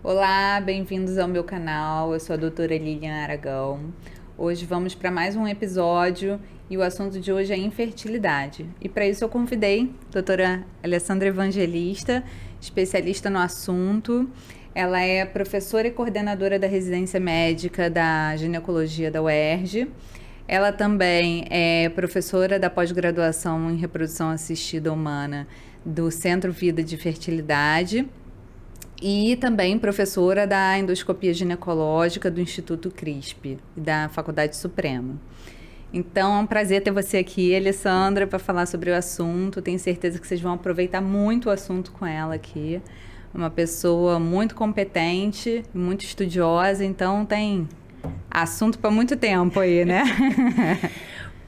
Olá, bem-vindos ao meu canal. Eu sou a doutora Lilian Aragão. Hoje vamos para mais um episódio e o assunto de hoje é infertilidade. E para isso eu convidei a doutora Alessandra Evangelista, especialista no assunto. Ela é professora e coordenadora da residência médica da ginecologia da UERJ. Ela também é professora da pós-graduação em reprodução assistida humana do Centro Vida de Fertilidade e também professora da endoscopia ginecológica do Instituto CRISP e da Faculdade Suprema. Então, é um prazer ter você aqui, Alessandra, para falar sobre o assunto. Tenho certeza que vocês vão aproveitar muito o assunto com ela aqui. Uma pessoa muito competente, muito estudiosa, então tem assunto para muito tempo aí, né?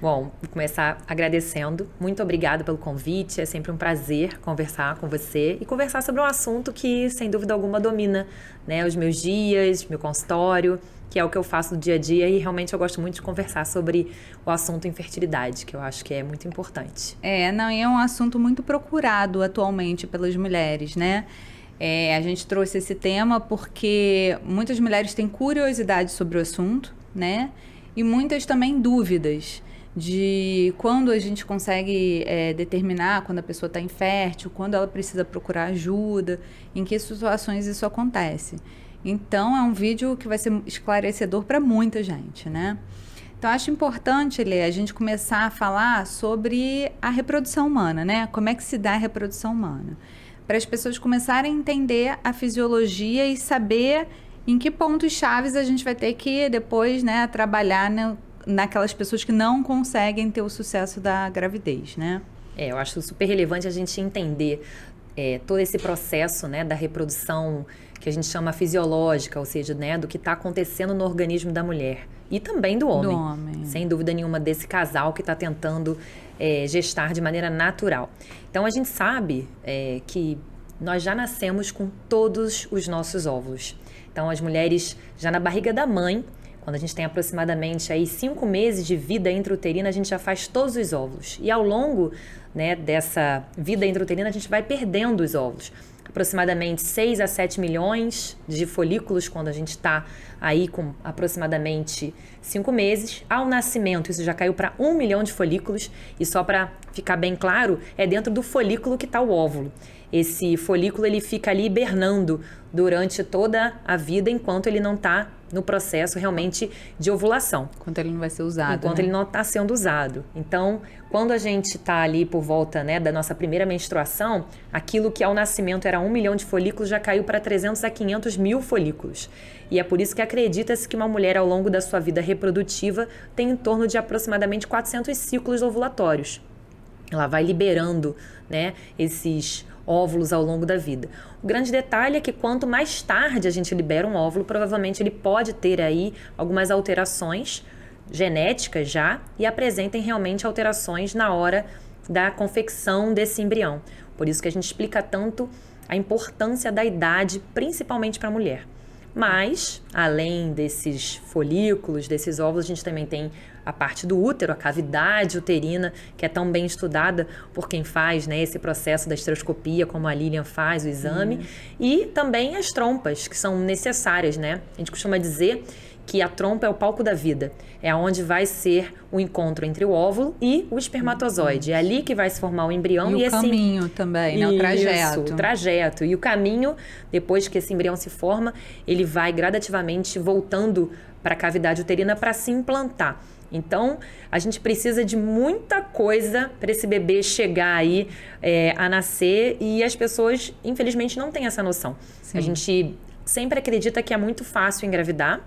Bom, vou começar agradecendo. Muito obrigada pelo convite. É sempre um prazer conversar com você e conversar sobre um assunto que, sem dúvida alguma, domina, né, os meus dias, meu consultório, que é o que eu faço no dia a dia, e realmente eu gosto muito de conversar sobre o assunto infertilidade, que eu acho que é muito importante. E é um assunto muito procurado atualmente pelas mulheres, né? A gente trouxe esse tema porque muitas mulheres têm curiosidade sobre o assunto, né? E muitas também dúvidas de quando a gente consegue determinar quando a pessoa está infértil, quando ela precisa procurar ajuda, em que situações isso acontece. Então, é um vídeo que vai ser esclarecedor para muita gente, né? Então, acho importante, Lê, a gente começar a falar sobre a reprodução humana, né? Como é que se dá a reprodução humana? Para as pessoas começarem a entender a fisiologia e saber em que pontos chaves a gente vai ter que depois, né, trabalhar naquelas pessoas que não conseguem ter o sucesso da gravidez, né? Eu acho super relevante a gente entender todo esse processo, né, da reprodução que a gente chama fisiológica, ou seja, né, do que está acontecendo no organismo da mulher e também do homem. Sem dúvida nenhuma, desse casal que está tentando gestar de maneira natural. Então, a gente sabe que nós já nascemos com todos os nossos óvulos. Então, as mulheres já na barriga da mãe, quando a gente tem aproximadamente aí 5 meses de vida intrauterina, a gente já faz todos os óvulos. E ao longo, né, dessa vida intrauterina, a gente vai perdendo os óvulos. Aproximadamente 6 a 7 milhões de folículos quando a gente está aí com aproximadamente 5 meses. Ao nascimento, isso já caiu para 1 milhão de folículos. E só para ficar bem claro, é dentro do folículo que está o óvulo. Esse folículo ele fica ali hibernando durante toda a vida enquanto ele não está no processo realmente de ovulação. Enquanto ele não vai ser usado, enquanto ele não está sendo usado. Então, quando a gente está ali por volta, né, da nossa primeira menstruação, aquilo que ao nascimento era 1 milhão de folículos já caiu para 300 a 500 mil folículos. E é por isso que acredita-se que uma mulher ao longo da sua vida reprodutiva tem em torno de aproximadamente 400 ciclos ovulatórios. Ela vai liberando, né, esses óvulos ao longo da vida. O grande detalhe é que quanto mais tarde a gente libera um óvulo, provavelmente ele pode ter aí algumas alterações genéticas já e apresentem realmente alterações na hora da confecção desse embrião. Por isso que a gente explica tanto a importância da idade, principalmente para a mulher. Mas, além desses folículos, desses óvulos, a gente também tem a parte do útero, a cavidade uterina, que é tão bem estudada por quem faz, né, esse processo da esteroscopia, como a Lilian faz, o exame. E também as trompas, que são necessárias, né? A gente costuma dizer que a trompa é o palco da vida. É onde vai ser o encontro entre o óvulo e o espermatozoide. É ali que vai se formar o embrião. E o caminho também, né? O trajeto. O trajeto. E o caminho, depois que esse embrião se forma, ele vai gradativamente voltando para a cavidade uterina para se implantar. Então, a gente precisa de muita coisa para esse bebê chegar aí a nascer e as pessoas, infelizmente, não têm essa noção. Sim. A gente sempre acredita que é muito fácil engravidar,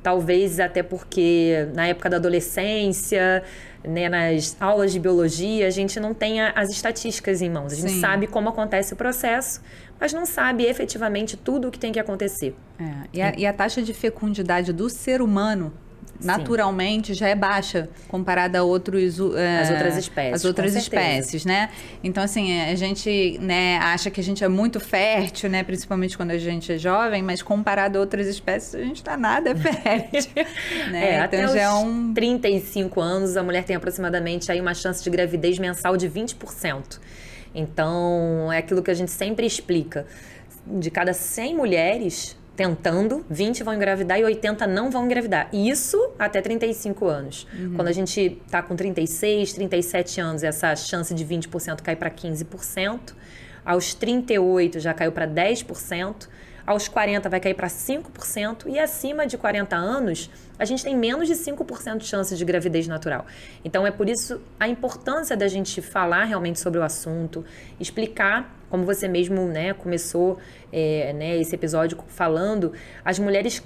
talvez até porque na época da adolescência, né, nas aulas de biologia, a gente não tem as estatísticas em mãos. A gente sabe como acontece o processo, mas não sabe efetivamente tudo o que tem que acontecer. E a taxa de fecundidade do ser humano naturalmente já é baixa comparada a as outras espécies. As outras espécies, né? Então, assim, a gente, né, acha que a gente é muito fértil, né? Principalmente quando a gente é jovem, mas comparado a outras espécies, a gente tá nada fértil. Né? Então, até já os 35 anos, a mulher tem aproximadamente aí uma chance de gravidez mensal de 20%. Então, é aquilo que a gente sempre explica. De cada 100 mulheres, tentando, 20 vão engravidar e 80 não vão engravidar. Isso até 35 anos. Quando a gente tá com 36, 37 anos, essa chance de 20% cai para 15%. Aos 38 já caiu para 10%. Aos 40 vai cair para 5%. E acima de 40 anos, a gente tem menos de 5% de chance de gravidez natural. Então, é por isso a importância da gente falar realmente sobre o assunto, explicar, como você mesmo, né, começou esse episódio falando, as mulheres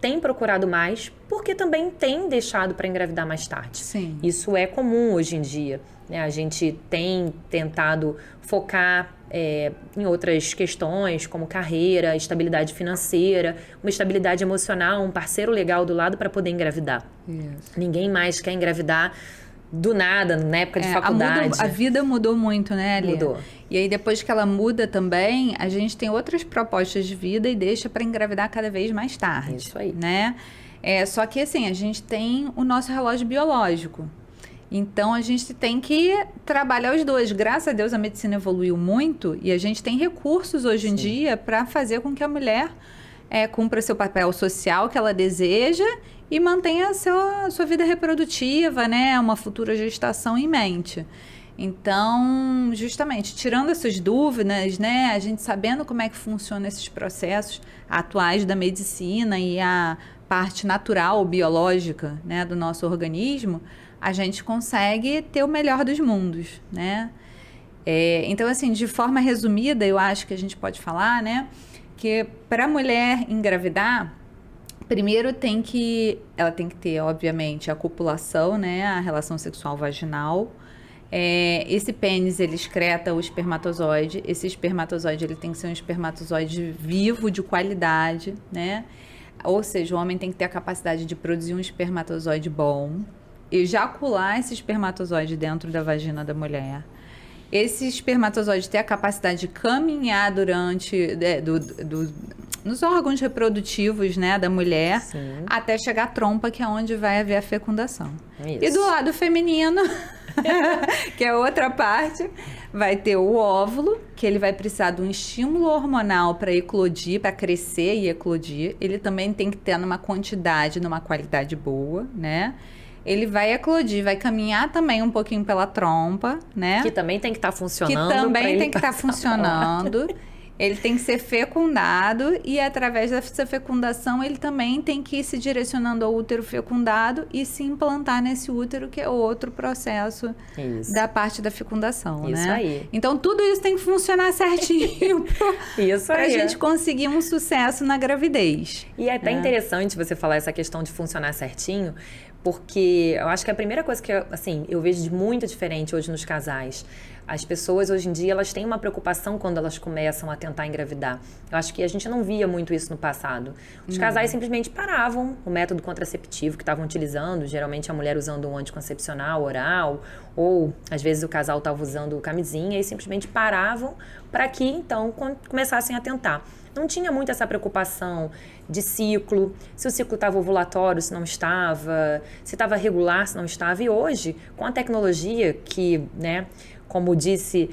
têm procurado mais porque também têm deixado para engravidar mais tarde. Sim. Isso é comum hoje em dia. Né? A gente tem tentado focar em outras questões, como carreira, estabilidade financeira, uma estabilidade emocional, um parceiro legal do lado para poder engravidar. Isso. Ninguém mais quer engravidar do nada, na época de faculdade. A vida mudou muito, né, Lia? Mudou. E aí, depois que ela muda também, a gente tem outras propostas de vida e deixa para engravidar cada vez mais tarde. Isso aí. Né? Só que, assim, a gente tem o nosso relógio biológico. Então, a gente tem que trabalhar os dois. Graças a Deus, a medicina evoluiu muito e a gente tem recursos hoje em dia para fazer com que a mulher cumpra seu papel social que ela deseja e mantenha a sua vida reprodutiva, né? Uma futura gestação em mente. Então, justamente, tirando essas dúvidas, né? A gente sabendo como é que funcionam esses processos atuais da medicina e a parte natural, biológica, né, do nosso organismo, a gente consegue ter o melhor dos mundos, né? Então, assim, de forma resumida, eu acho que a gente pode falar, né, que para a mulher engravidar, primeiro ela tem que ter, obviamente, a copulação, né, a relação sexual vaginal. Esse pênis, ele excreta o espermatozoide. Esse espermatozoide, ele tem que ser um espermatozoide vivo, de qualidade, né? Ou seja, o homem tem que ter a capacidade de produzir um espermatozoide bom, ejacular esse espermatozoide dentro da vagina da mulher. Esse espermatozoide ter a capacidade de caminhar nos órgãos reprodutivos, né, da mulher, sim, até chegar à trompa, que é onde vai haver a fecundação. Isso. E do lado feminino, que é outra parte, vai ter o óvulo, que ele vai precisar de um estímulo hormonal para eclodir, para crescer e eclodir. Ele também tem que ter numa quantidade, numa qualidade boa, né? Ele vai eclodir, vai caminhar também um pouquinho pela trompa, né? Que também tem que estar funcionando. Que também tem que estar funcionando. Ele tem que ser fecundado e, através dessa fecundação, ele também tem que ir se direcionando ao útero fecundado e se implantar nesse útero, que é outro processo da parte da fecundação, né? Isso aí. Então, tudo isso tem que funcionar certinho para a gente conseguir um sucesso na gravidez. E é até interessante você falar essa questão de funcionar certinho, porque eu acho que a primeira coisa que eu vejo de muito diferente hoje nos casais, as pessoas hoje em dia, elas têm uma preocupação quando elas começam a tentar engravidar. Eu acho que a gente não via muito isso no passado. Os casais simplesmente paravam o método contraceptivo que estavam utilizando, geralmente a mulher usando um anticoncepcional oral, ou às vezes o casal estava usando camisinha, e simplesmente paravam para que então começassem a tentar. Não tinha muito essa preocupação de ciclo, se o ciclo estava ovulatório, se não estava, se estava regular, se não estava. E hoje, com a tecnologia que, né, como disse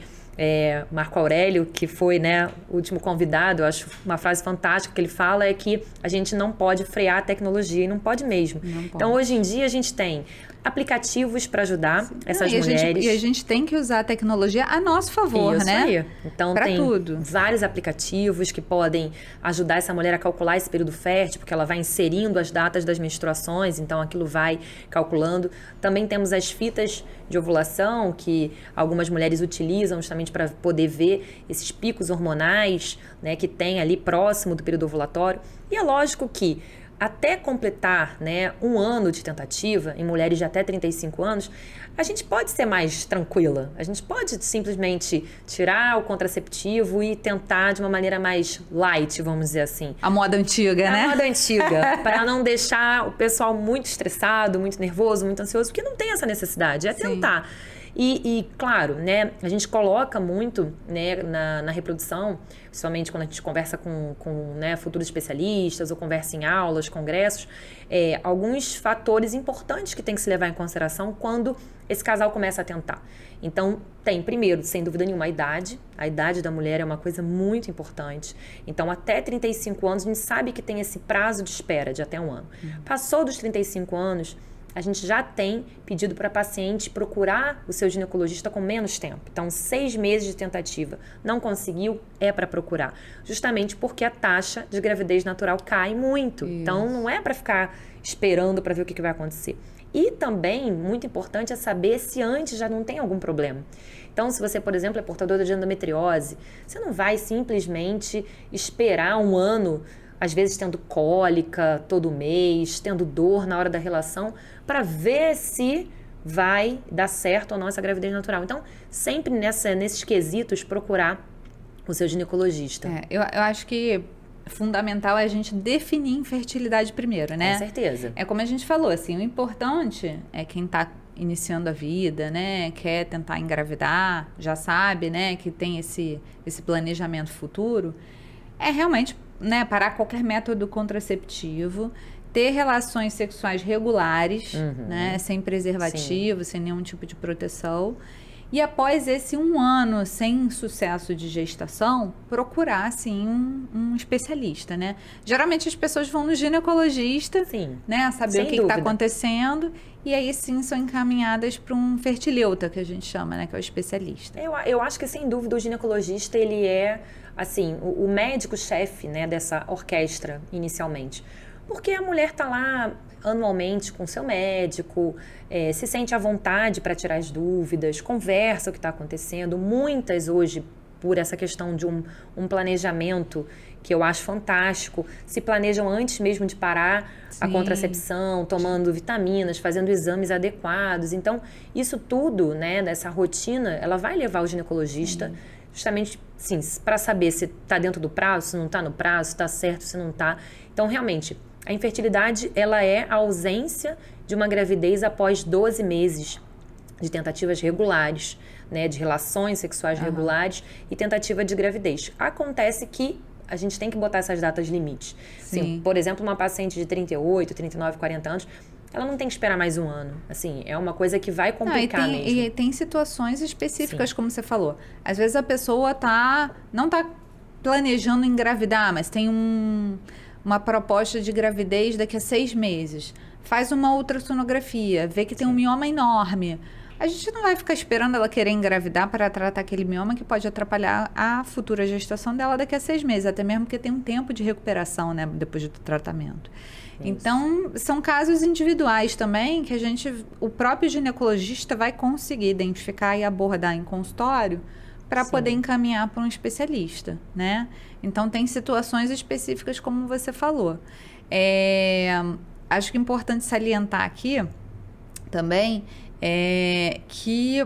Marco Aurélio, que foi, né, o último convidado, eu acho uma frase fantástica que ele fala, é que a gente não pode frear a tecnologia, e não pode mesmo. Não pode. Então, hoje em dia, a gente tem aplicativos para ajudar essas mulheres. E a gente tem que usar a tecnologia a nosso favor, isso, né? Aí. Então, tem vários aplicativos que podem ajudar essa mulher a calcular esse período fértil, porque ela vai inserindo as datas das menstruações, então aquilo vai calculando. Também temos as fitas de ovulação, que algumas mulheres utilizam justamente para poder ver esses picos hormonais, né, que tem ali próximo do período ovulatório. E é lógico que até completar, né, 1 ano de tentativa, em mulheres de até 35 anos, a gente pode ser mais tranquila. A gente pode simplesmente tirar o contraceptivo e tentar de uma maneira mais light, vamos dizer assim. A moda antiga, né? A moda antiga, para não deixar o pessoal muito estressado, muito nervoso, muito ansioso, porque não tem essa necessidade, é tentar. Claro, né, a gente coloca muito, né, na reprodução, principalmente quando a gente conversa com né, futuros especialistas ou conversa em aulas, congressos, alguns fatores importantes que tem que se levar em consideração quando esse casal começa a tentar. Então, tem, primeiro, sem dúvida nenhuma, a idade da mulher é uma coisa muito importante. Então, até 35 anos, a gente sabe que tem esse prazo de espera de até 1 ano. Passou dos 35 anos, a gente já tem pedido para a paciente procurar o seu ginecologista com menos tempo. Então, 6 meses de tentativa. Não conseguiu, é para procurar. Justamente porque a taxa de gravidez natural cai muito. Isso. Então, não é para ficar esperando para ver o que vai acontecer. E também, muito importante, é saber se antes já não tem algum problema. Então, se você, por exemplo, é portadora de endometriose, você não vai simplesmente esperar 1 ano, às vezes tendo cólica todo mês, tendo dor na hora da relação, para ver se vai dar certo ou não essa gravidez natural. Então, sempre nesses quesitos, procurar o seu ginecologista. Eu acho que fundamental é a gente definir infertilidade primeiro, né? Com certeza. É como a gente falou, assim, o importante é quem está iniciando a vida, né? Quer tentar engravidar, já sabe, né? Que tem esse planejamento futuro. É realmente, né? Parar qualquer método contraceptivo, ter relações sexuais regulares, né? Sem preservativo, sem nenhum tipo de proteção. E após esse 1 ano sem sucesso de gestação, procurar, sim, um especialista, né? Geralmente as pessoas vão no ginecologista, sim, né? Saber o que está acontecendo. E aí, sim, são encaminhadas para um fertileuta, que a gente chama, né? Que é o especialista. Eu acho que, sem dúvida, o ginecologista, ele é, assim, o médico-chefe, né? Dessa orquestra, inicialmente. Porque a mulher está lá anualmente com seu médico, se sente à vontade para tirar as dúvidas, conversa o que está acontecendo. Muitas hoje, por essa questão de um planejamento que eu acho fantástico, se planejam antes mesmo de parar a contracepção, tomando vitaminas, fazendo exames adequados. Então, isso tudo, né, dessa rotina, ela vai levar o ginecologista justamente, sim, para saber se está dentro do prazo, se não está no prazo, se está certo, se não está. Então, realmente, a infertilidade, ela é a ausência de uma gravidez após 12 meses de tentativas regulares, né, de relações sexuais regulares e tentativa de gravidez. Acontece que a gente tem que botar essas datas limites. Assim, por exemplo, uma paciente de 38, 39, 40 anos, ela não tem que esperar mais 1 ano. Assim, é uma coisa que vai complicar mesmo. E tem situações específicas, como você falou. Às vezes a pessoa não está planejando engravidar, mas tem uma proposta de gravidez daqui a 6 meses. Faz uma ultrassonografia, vê que tem um mioma enorme. A gente não vai ficar esperando ela querer engravidar para tratar aquele mioma que pode atrapalhar a futura gestação dela daqui a 6 meses, até mesmo porque tem um tempo de recuperação, né, depois do tratamento. Isso. Então, são casos individuais também que o próprio ginecologista vai conseguir identificar e abordar em consultório para poder encaminhar para um especialista, né? Então, tem situações específicas, como você falou. Acho que é importante salientar aqui também que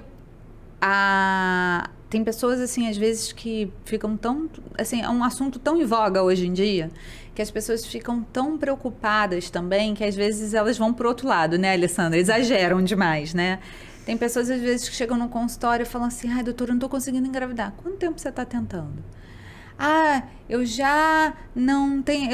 tem pessoas, assim, às vezes que ficam tão... Assim, é um assunto tão em voga hoje em dia, que as pessoas ficam tão preocupadas também, que às vezes elas vão pro outro lado, né, Alessandra? Exageram demais, né? Tem pessoas, às vezes, que chegam no consultório e falam assim, ai, doutora, eu não tô conseguindo engravidar. Quanto tempo você tá tentando? Eu já não tenho...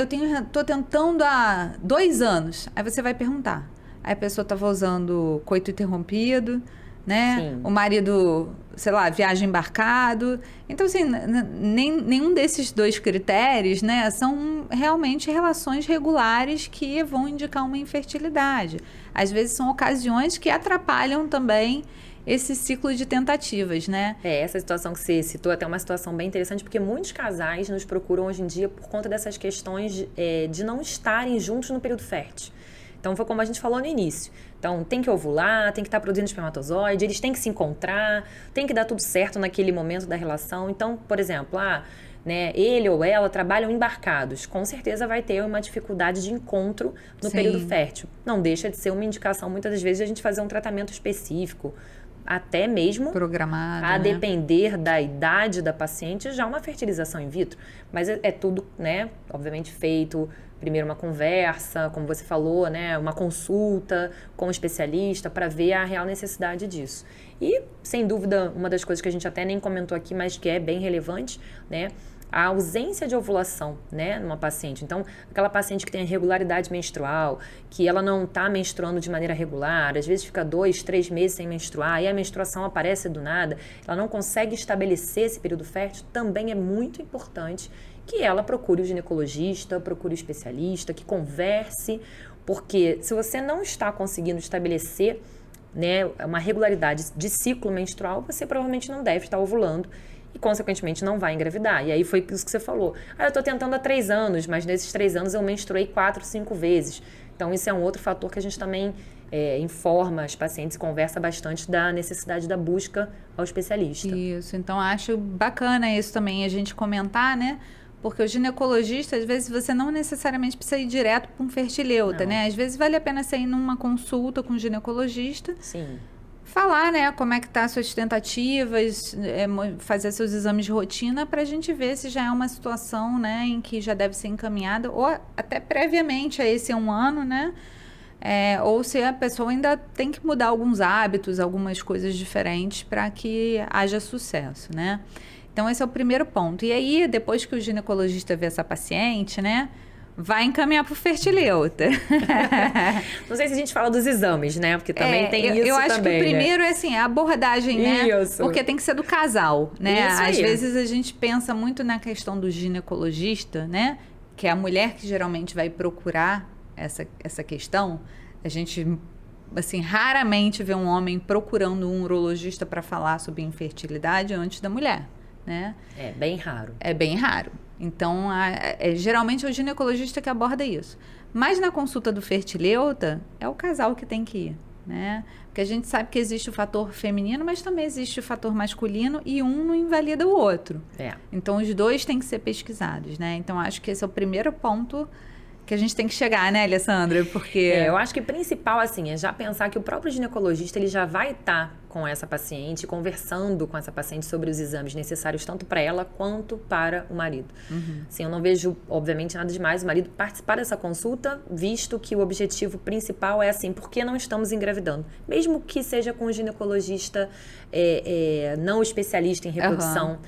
Tô tentando há 2 anos. Aí você vai perguntar. Aí a pessoa estava usando coito interrompido, né? Sim. O marido, sei lá, viaja embarcado. Então, assim, nenhum desses 2 critérios, né? São realmente relações regulares que vão indicar uma infertilidade. Às vezes são ocasiões que atrapalham também esse ciclo de tentativas, né? Essa situação que você citou é até uma situação bem interessante, porque muitos casais nos procuram hoje em dia por conta dessas questões de não estarem juntos no período fértil. Então, foi como a gente falou no início. Então, tem que ovular, tem que estar produzindo espermatozoide, eles têm que se encontrar, tem que dar tudo certo naquele momento da relação. Então, por exemplo, né, ele ou ela trabalham embarcados. Com certeza vai ter uma dificuldade de encontro no período fértil. Não deixa de ser uma indicação, muitas das vezes, de a gente fazer um tratamento específico, até mesmo programada, a né? depender da idade da paciente, já uma fertilização in vitro. Mas é tudo, né, obviamente feito, primeiro uma conversa, como você falou, né, uma consulta com um especialista para ver a real necessidade disso. E, sem dúvida, uma das coisas que a gente até nem comentou aqui, mas que é bem relevante, né, a ausência de ovulação, né, numa paciente. Então, aquela paciente que tem irregularidade menstrual, que ela não está menstruando de maneira regular, às vezes fica 2, 3 meses sem menstruar, e a menstruação aparece do nada, ela não consegue estabelecer esse período fértil, também é muito importante que ela procure o ginecologista, procure o especialista, que converse, porque se você não está conseguindo estabelecer, né, uma regularidade de ciclo menstrual, você provavelmente não deve estar ovulando e, consequentemente, não vai engravidar. E aí foi isso que você falou. Eu estou tentando há 3 anos, mas nesses 3 anos eu menstruei 4, 5 vezes. Então, isso é um outro fator que a gente também informa as pacientes e conversa bastante da necessidade da busca ao especialista. Isso, então acho bacana isso também, a gente comentar, né? Porque o ginecologista, às vezes, você não necessariamente precisa ir direto para um fertileuta, Não. né? Às vezes vale a pena você ir numa consulta com o ginecologista, Sim. falar, né, como é que tá as suas tentativas, fazer seus exames de rotina para a gente ver se já é uma situação, né, em que já deve ser encaminhada, ou até previamente a esse 1 ano, né? Ou se a pessoa ainda tem que mudar alguns hábitos, algumas coisas diferentes para que haja sucesso, né? Então, esse é o primeiro ponto. E aí, depois que o ginecologista vê essa paciente, né, vai encaminhar para o fertileuta. Não sei se a gente fala dos exames, né? Porque também tem isso também, eu acho que o primeiro é assim, a abordagem, né? Isso. Porque tem que ser do casal, né? Isso Às aí. vezes a gente pensa muito na questão do ginecologista, né? Que é a mulher que geralmente vai procurar essa questão. A gente, assim, raramente vê um homem procurando um urologista para falar sobre infertilidade antes da mulher, né? É bem raro. É bem raro. Então, geralmente é o ginecologista que aborda isso. Mas na consulta do fertileuta, é o casal que tem que ir, né? Porque a gente sabe que existe o fator feminino, mas também existe o fator masculino e um não invalida o outro. Então, os dois têm que ser pesquisados, né? Então, acho que esse é o primeiro ponto que a gente tem que chegar, né, Alessandra? Porque... eu acho que o principal, assim, é já pensar que o próprio ginecologista, ele já vai estar com essa paciente, conversando com essa paciente sobre os exames necessários, tanto para ela quanto para o marido. Assim, eu não vejo, obviamente, nada demais o marido participar dessa consulta, visto que o objetivo principal é, assim, por que não estamos engravidando? Mesmo que seja com um ginecologista não especialista em reprodução,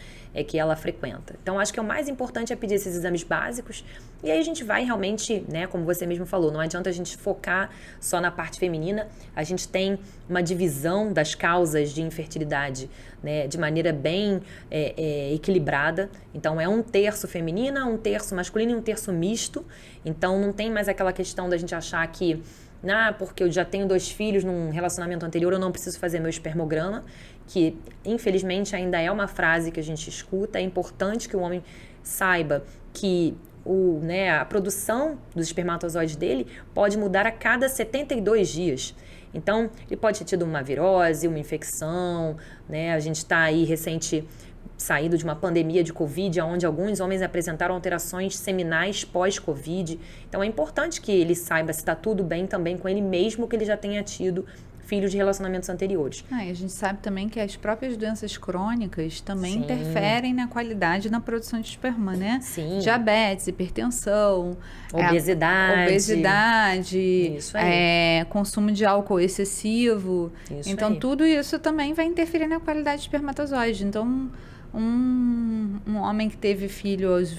que ela frequenta. Então, acho que o mais importante é pedir esses exames básicos e aí a gente vai realmente, né, como você mesmo falou, não adianta a gente focar só na parte feminina, a gente tem uma divisão das causas de infertilidade, né, de maneira bem equilibrada. Então, é 1/3 feminina, 1/3 masculino e 1/3 misto. Então, não tem mais aquela questão da gente achar que porque eu já tenho 2 filhos num relacionamento anterior, eu não preciso fazer meu espermograma, que infelizmente ainda é uma frase que a gente escuta. É importante que o homem saiba que a produção dos espermatozoides dele pode mudar a cada 72 dias. Então, ele pode ter tido uma virose, uma infecção, né? A gente está aí saído de uma pandemia de Covid, onde alguns homens apresentaram alterações seminais pós-Covid. Então, é importante que ele saiba se está tudo bem também com ele, mesmo que ele já tenha tido filhos de relacionamentos anteriores. E a gente sabe também que as próprias doenças crônicas também interferem na qualidade na produção de esperma, né? Sim. Diabetes, hipertensão, obesidade, isso aí. Consumo de álcool excessivo. Isso então, aí. tudo isso também vai interferir na qualidade de espermatozoide. Então, um homem que teve filho aos,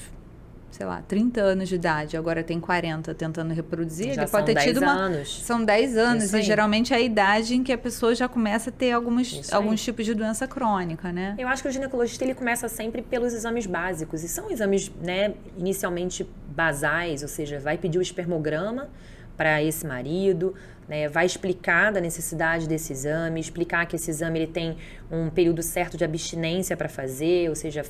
30 anos de idade, agora tem 40, tentando reproduzir, Já ele pode ter 10 tido anos. São 10 anos, Isso e aí. geralmente é a idade em que a pessoa já começa a ter alguns tipos de doença crônica, né? Eu acho que o ginecologista, ele começa sempre pelos exames básicos, e são exames, né, inicialmente basais, ou seja, vai pedir o espermograma para esse marido, né, vai explicar da necessidade desse exame, explicar que esse exame ele tem um período certo de abstinência para fazer, ou seja,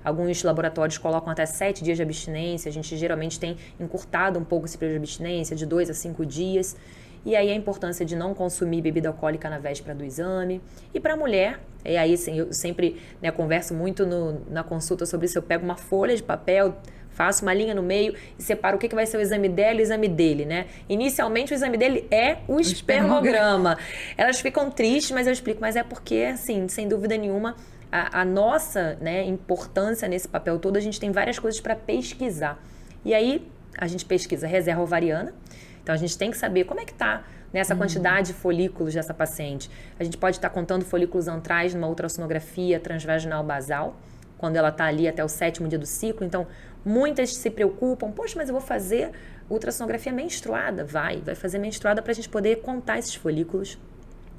alguns laboratórios colocam até 7 dias de abstinência, a gente geralmente tem encurtado um pouco esse período de abstinência, de 2 a 5 dias, e aí a importância de não consumir bebida alcoólica na véspera do exame. E para a mulher, aí assim, eu sempre converso muito na consulta sobre isso, eu pego uma folha de papel, Faço uma linha no meio e separo o que vai ser o exame dela e o exame dele, né? Inicialmente, o exame dele é o espermograma. Elas ficam tristes, mas eu explico. Mas é porque, assim, sem dúvida nenhuma, a nossa, né, importância nesse papel todo, a gente tem várias coisas para pesquisar. E aí, a gente pesquisa reserva ovariana. Então, a gente tem que saber como é que tá nessa quantidade de folículos dessa paciente. A gente pode estar contando folículos antrais numa ultrassonografia transvaginal basal, quando ela está ali até o 7º dia do ciclo. Então, muitas se preocupam. Poxa, mas eu vou fazer ultrassonografia menstruada. Vai fazer menstruada para a gente poder contar esses folículos.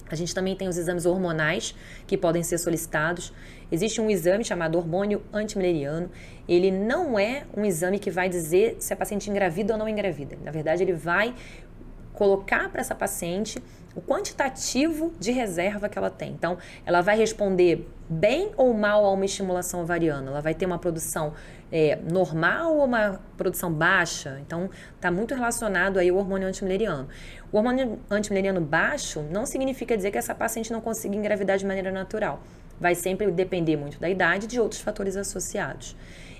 A gente também tem os exames hormonais que podem ser solicitados. Existe um exame chamado hormônio antimileriano. Ele não é um exame que vai dizer se a paciente engravida ou não engravida. Na verdade, ele vai colocar para essa paciente o quantitativo de reserva que ela tem. Então, ela vai responder bem ou mal a uma estimulação ovariana. Ela vai ter uma produção normal ou uma produção baixa. Então, está muito relacionado aí ao hormônio antimileriano. O hormônio antimileriano baixo não significa dizer que essa paciente não consiga engravidar de maneira natural. Vai sempre depender muito da idade e de outros fatores associados.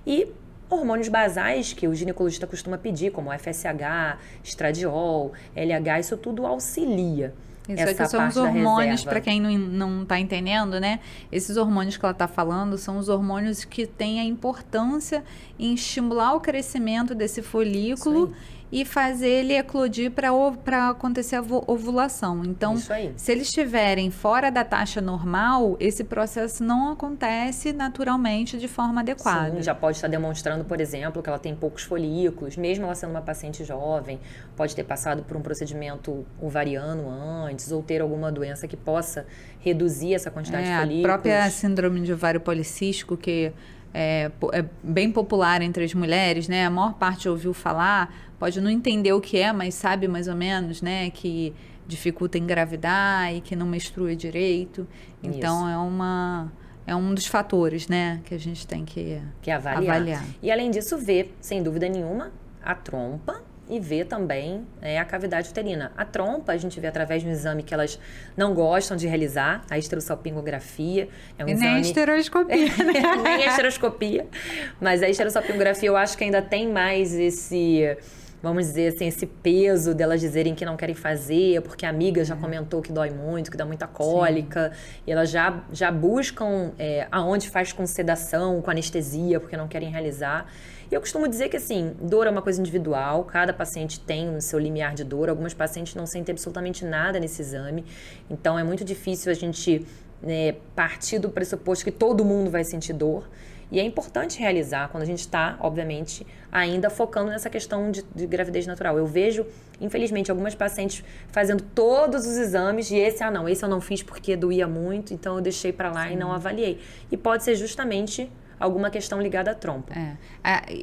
E hormônios basais que o ginecologista costuma pedir, como FSH, estradiol, LH, isso tudo auxilia. Isso aqui são os hormônios, para quem não está entendendo, né? Esses hormônios que ela está falando são os hormônios que têm a importância em estimular o crescimento desse folículo e fazer ele eclodir para acontecer a ovulação. Então, se eles estiverem fora da taxa normal, esse processo não acontece naturalmente de forma adequada. Sim, já pode estar demonstrando, por exemplo, que ela tem poucos folículos, mesmo ela sendo uma paciente jovem, pode ter passado por um procedimento ovariano antes, ou ter alguma doença que possa reduzir essa quantidade de folículos. A própria síndrome de ovário policístico, que é bem popular entre as mulheres, né? A maior parte ouviu falar, pode não entender o que é, mas sabe mais ou menos, né? Que dificulta engravidar e que não menstrua direito. Então, é um dos fatores, né? Que a gente tem que avaliar. E, além disso, ver, sem dúvida nenhuma, a trompa e ver também a cavidade uterina. A trompa a gente vê através de um exame que elas não gostam de realizar, a esterossalpingografia. É um exame... nem esteroscopia, né? Nem a esteroscopia. Mas a esterossalpingografia eu acho que ainda tem mais esse, vamos dizer assim, esse peso delas dizerem que não querem fazer, porque a amiga já comentou que dói muito, que dá muita cólica. E elas já buscam aonde faz com sedação, com anestesia, porque não querem realizar. E eu costumo dizer que, assim, dor é uma coisa individual, cada paciente tem o seu limiar de dor, algumas pacientes não sentem absolutamente nada nesse exame, então é muito difícil a gente partir do pressuposto que todo mundo vai sentir dor, e é importante realizar quando a gente está, obviamente, ainda focando nessa questão de gravidez natural. Eu vejo, infelizmente, algumas pacientes fazendo todos os exames e esse eu não fiz porque doía muito, então eu deixei para lá e não avaliei. E pode ser justamente alguma questão ligada à trompa.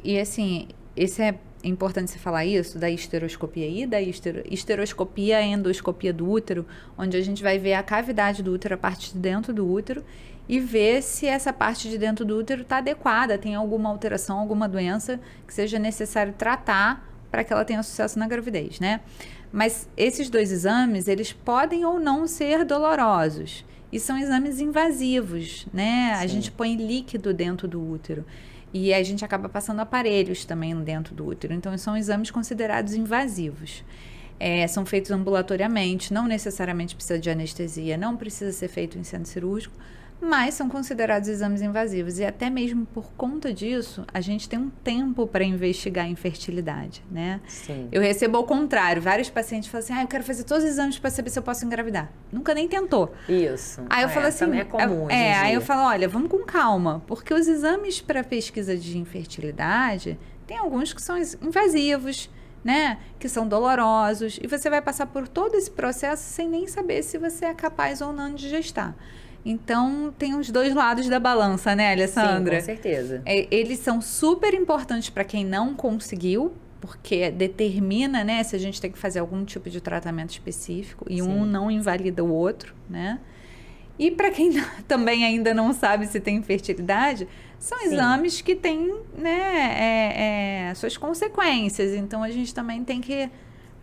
E assim, é importante você falar isso, da esteroscopia e da esteroscopia, a endoscopia do útero, onde a gente vai ver a cavidade do útero, a parte de dentro do útero, e ver se essa parte de dentro do útero está adequada, tem alguma alteração, alguma doença que seja necessário tratar para que ela tenha sucesso na gravidez, né? Mas esses dois exames, eles podem ou não ser dolorosos. E são exames invasivos, né? A gente põe líquido dentro do útero. E a gente acaba passando aparelhos também dentro do útero. Então, são exames considerados invasivos. São feitos ambulatoriamente, não necessariamente precisa de anestesia, não precisa ser feito em centro cirúrgico, mas são considerados exames invasivos. E até mesmo por conta disso, a gente tem um tempo para investigar a infertilidade, né? Sim. Eu recebo ao contrário, vários pacientes falam assim, eu quero fazer todos os exames para saber se eu posso engravidar. Nunca nem tentou. Isso. Aí eu falo assim, também é comum hoje em dia. Aí eu falo, olha, vamos com calma, porque os exames para pesquisa de infertilidade, tem alguns que são invasivos, né? Que são dolorosos, e você vai passar por todo esse processo sem nem saber se você é capaz ou não de gestar. Então, tem os dois lados da balança, né, Alessandra? Sim, com certeza. Eles são super importantes para quem não conseguiu, porque determina, né, se a gente tem que fazer algum tipo de tratamento específico, e um não invalida o outro, né? E para quem também ainda não sabe se tem infertilidade, são exames que têm, né, suas consequências. Então, a gente também tem que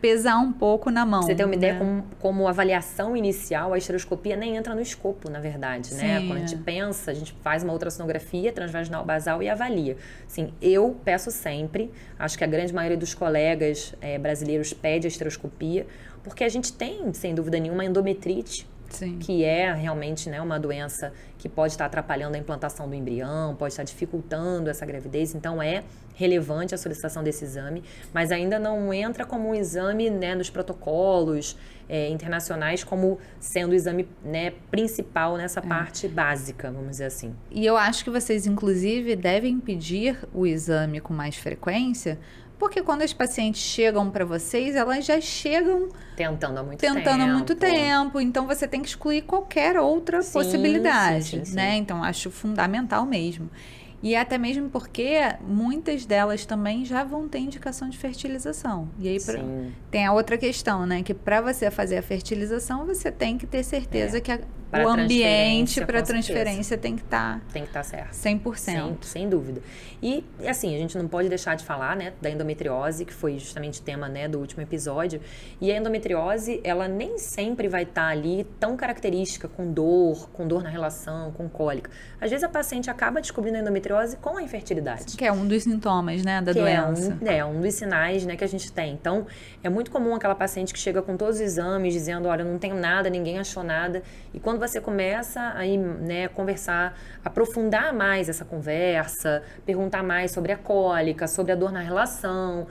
pesar um pouco na mão. Pra você ter uma ideia, né? como avaliação inicial, a estereoscopia nem entra no escopo, na verdade, né? Sim, Quando a gente pensa, a gente faz uma ultrassonografia transvaginal basal e avalia. Assim, eu peço sempre, acho que a grande maioria dos colegas brasileiros pede a estereoscopia, porque a gente tem, sem dúvida nenhuma, endometrite, Sim. que é realmente, né, uma doença que pode estar atrapalhando a implantação do embrião, pode estar dificultando essa gravidez, então é relevante a solicitação desse exame, mas ainda não entra como um exame, né, nos protocolos internacionais como sendo o exame, né, principal nessa parte básica, vamos dizer assim. E eu acho que vocês, inclusive, devem pedir o exame com mais frequência, porque quando as pacientes chegam para vocês, elas já chegam tentando há muito tempo. Então, você tem que excluir qualquer outra possibilidade, sim. né? Então, acho fundamental mesmo. E até mesmo porque muitas delas também já vão ter indicação de fertilização. E aí tem a outra questão, né? Que para você fazer a fertilização, você tem que ter certeza que o ambiente para transferência tem que estar certo. 100%. Sem dúvida. E, assim, a gente não pode deixar de falar, né, da endometriose, que foi justamente o tema, né, do último episódio. E a endometriose, ela nem sempre vai estar ali tão característica, com dor na relação, com cólica. Às vezes a paciente acaba descobrindo a endometriose com a infertilidade. Que é um dos sintomas, né, da doença. É um dos sinais, né, que a gente tem. Então, é muito comum aquela paciente que chega com todos os exames, dizendo, olha, não tenho nada, ninguém achou nada. E quando você começa aí, né, conversar, aprofundar mais essa conversa, perguntar mais sobre a cólica, sobre a dor na relação,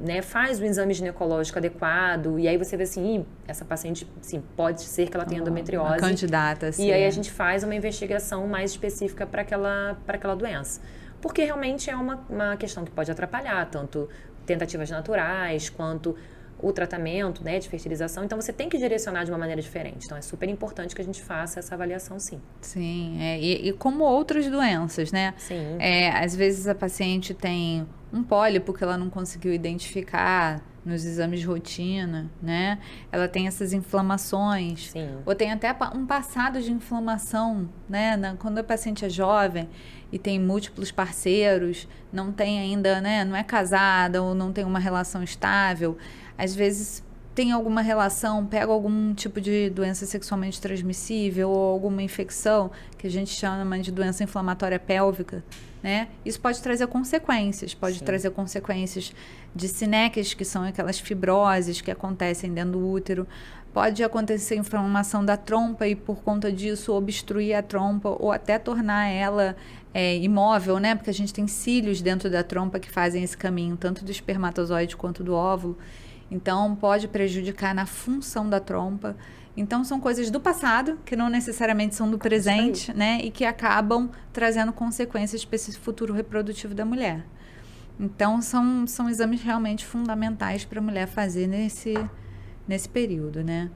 né, faz o exame ginecológico adequado, e aí você vê assim, essa paciente, sim, pode ser que ela tenha endometriose. Uma candidata, assim. E aí a gente faz uma investigação mais específica para aquela doença. Porque realmente é uma questão que pode atrapalhar, tanto tentativas naturais, quanto o tratamento, né, de fertilização. Então, você tem que direcionar de uma maneira diferente. Então, é super importante que a gente faça essa avaliação, sim. Sim, e como outras doenças, né? Sim. Às vezes, a paciente tem um pólipo que ela não conseguiu identificar nos exames de rotina, né? Ela tem essas inflamações. Sim. Ou tem até um passado de inflamação, né? Quando a paciente é jovem e tem múltiplos parceiros, não tem ainda, né? Não é casada ou não tem uma relação estável, às vezes tem alguma relação, pega algum tipo de doença sexualmente transmissível ou alguma infecção, que a gente chama de doença inflamatória pélvica, né? Isso pode trazer consequências, trazer consequências de sinéquias, que são aquelas fibroses que acontecem dentro do útero. Pode acontecer inflamação da trompa e, por conta disso, obstruir a trompa ou até tornar ela imóvel, né? Porque a gente tem cílios dentro da trompa que fazem esse caminho, tanto do espermatozoide quanto do óvulo. Então, pode prejudicar na função da trompa. Então, são coisas do passado, que não necessariamente são do presente, né? E que acabam trazendo consequências para esse futuro reprodutivo da mulher. Então, são exames realmente fundamentais para a mulher fazer nesse período, né?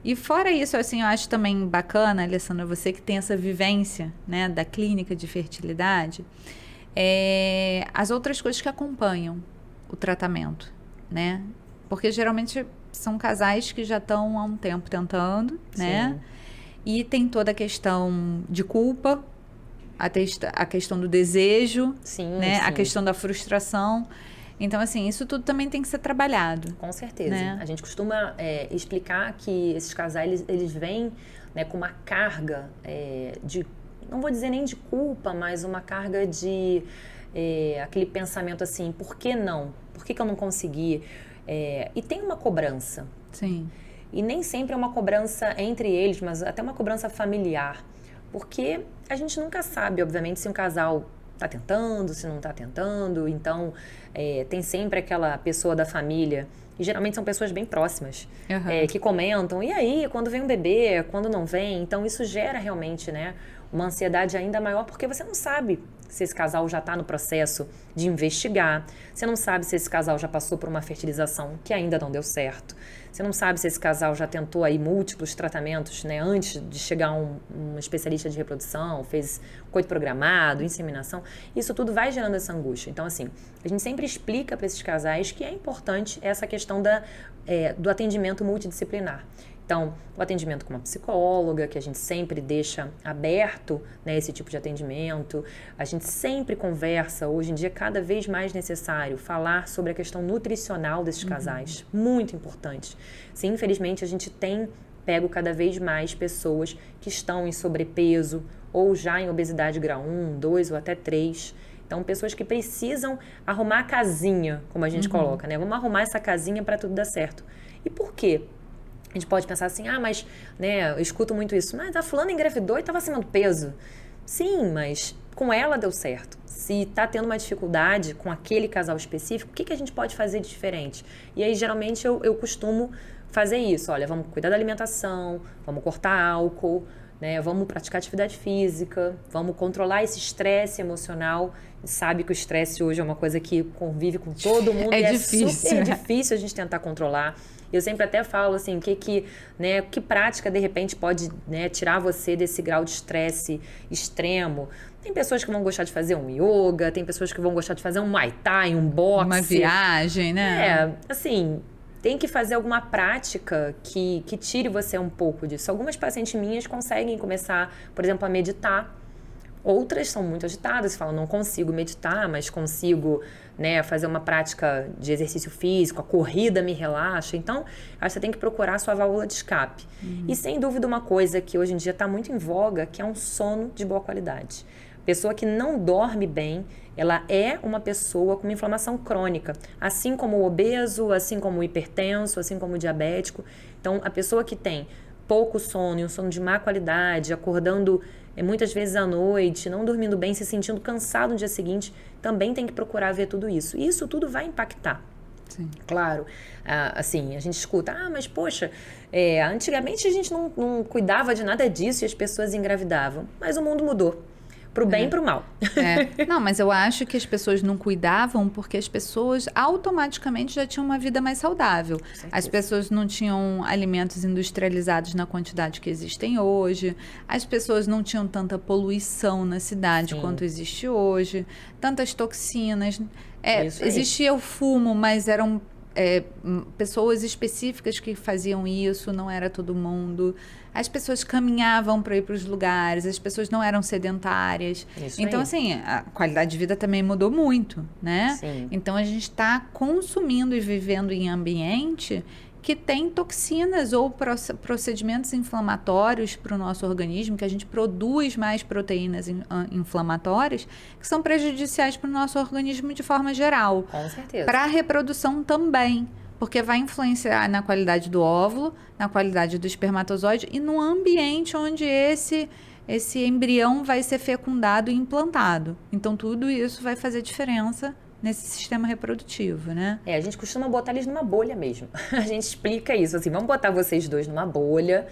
E fora isso, assim, eu acho também bacana, Alessandra, você que tem essa vivência, né, da clínica de fertilidade, as outras coisas que acompanham o tratamento, né? Porque geralmente são casais que já estão há um tempo tentando, né? E tem toda a questão de culpa, a questão do desejo, né? A questão da frustração. Então, assim, isso tudo também tem que ser trabalhado. Com certeza. Né? A gente costuma explicar que esses casais, eles vêm, né, com uma carga de, não vou dizer nem de culpa, mas uma carga de aquele pensamento assim, por que não? Por que eu não consegui? E tem uma cobrança. Sim. E nem sempre é uma cobrança entre eles, mas até uma cobrança familiar. Porque a gente nunca sabe, obviamente, se um casal está tentando, se não está tentando. Então, tem sempre aquela pessoa da família, e geralmente são pessoas bem próximas, que comentam, e aí, quando vem um bebê, quando não vem? Então, isso gera realmente, né, uma ansiedade ainda maior, porque você não sabe se esse casal já está no processo de investigar, você não sabe se esse casal já passou por uma fertilização que ainda não deu certo, você não sabe se esse casal já tentou aí múltiplos tratamentos, né, antes de chegar um especialista de reprodução, fez coito programado, inseminação, isso tudo vai gerando essa angústia. Então, assim, a gente sempre explica para esses casais que é importante essa questão do atendimento multidisciplinar. Então, o atendimento com uma psicóloga, que a gente sempre deixa aberto, né, esse tipo de atendimento. A gente sempre conversa, hoje em dia é cada vez mais necessário falar sobre a questão nutricional desses casais. Muito importante. Sim, infelizmente, a gente tem pego cada vez mais pessoas que estão em sobrepeso ou já em obesidade grau 1, 2 ou até 3. Então, pessoas que precisam arrumar a casinha, como a gente coloca, né? Vamos arrumar essa casinha para tudo dar certo. E por quê? A gente pode pensar assim, mas, né, eu escuto muito isso, mas a fulana engravidou e estava acima do peso. Sim, mas com ela deu certo. Se está tendo uma dificuldade com aquele casal específico, o que a gente pode fazer de diferente? E aí, geralmente, eu costumo fazer isso. Olha, vamos cuidar da alimentação, vamos cortar álcool, né, vamos praticar atividade física, vamos controlar esse estresse emocional. Sabe que o estresse hoje é uma coisa que convive com todo mundo é e difícil, super difícil a gente tentar controlar. Eu sempre até falo assim, que prática de repente pode, né, tirar você desse grau de estresse extremo. Tem pessoas que vão gostar de fazer um yoga, tem pessoas que vão gostar de fazer um Muay Thai, um boxe. Uma viagem, né? Assim, tem que fazer alguma prática que tire você um pouco disso. Algumas pacientes minhas conseguem começar, por exemplo, a meditar. Outras são muito agitadas, falam, não consigo meditar, mas consigo, né, fazer uma prática de exercício físico, a corrida me relaxa. Então, acho que você tem que procurar a sua válvula de escape. E, sem dúvida, uma coisa que hoje em dia está muito em voga, que é um sono de boa qualidade. Pessoa que não dorme bem, ela é uma pessoa com uma inflamação crônica, assim como o obeso, assim como o hipertenso, assim como o diabético. Então, a pessoa que tem pouco sono e um sono de má qualidade, acordando muitas vezes à noite, não dormindo bem, se sentindo cansado no dia seguinte, também tem que procurar ver tudo isso. E isso tudo vai impactar. Sim. Claro, assim, a gente escuta, mas poxa, antigamente a gente não cuidava de nada disso e as pessoas engravidavam, mas o mundo mudou. Pro bem e pro mal. Não, mas eu acho que as pessoas não cuidavam porque as pessoas automaticamente já tinham uma vida mais saudável. As pessoas não tinham alimentos industrializados na quantidade que existem hoje. As pessoas não tinham tanta poluição na cidade quanto existe hoje. Tantas toxinas. Existia o fumo, mas eram pessoas específicas que faziam isso, não era todo mundo. As pessoas caminhavam para ir para os lugares, as pessoas não eram sedentárias. Então, assim, a qualidade de vida também mudou muito, né? Sim. Então, a gente está consumindo e vivendo em ambiente que tem toxinas ou procedimentos inflamatórios para o nosso organismo, que a gente produz mais proteínas inflamatórias, que são prejudiciais para o nosso organismo de forma geral. Com certeza. Para a reprodução também, porque vai influenciar na qualidade do óvulo, na qualidade do espermatozoide e no ambiente onde esse embrião vai ser fecundado e implantado. Então, tudo isso vai fazer diferença nesse sistema reprodutivo, né? A gente costuma botar eles numa bolha mesmo. A gente explica isso, assim, vamos botar vocês dois numa bolha,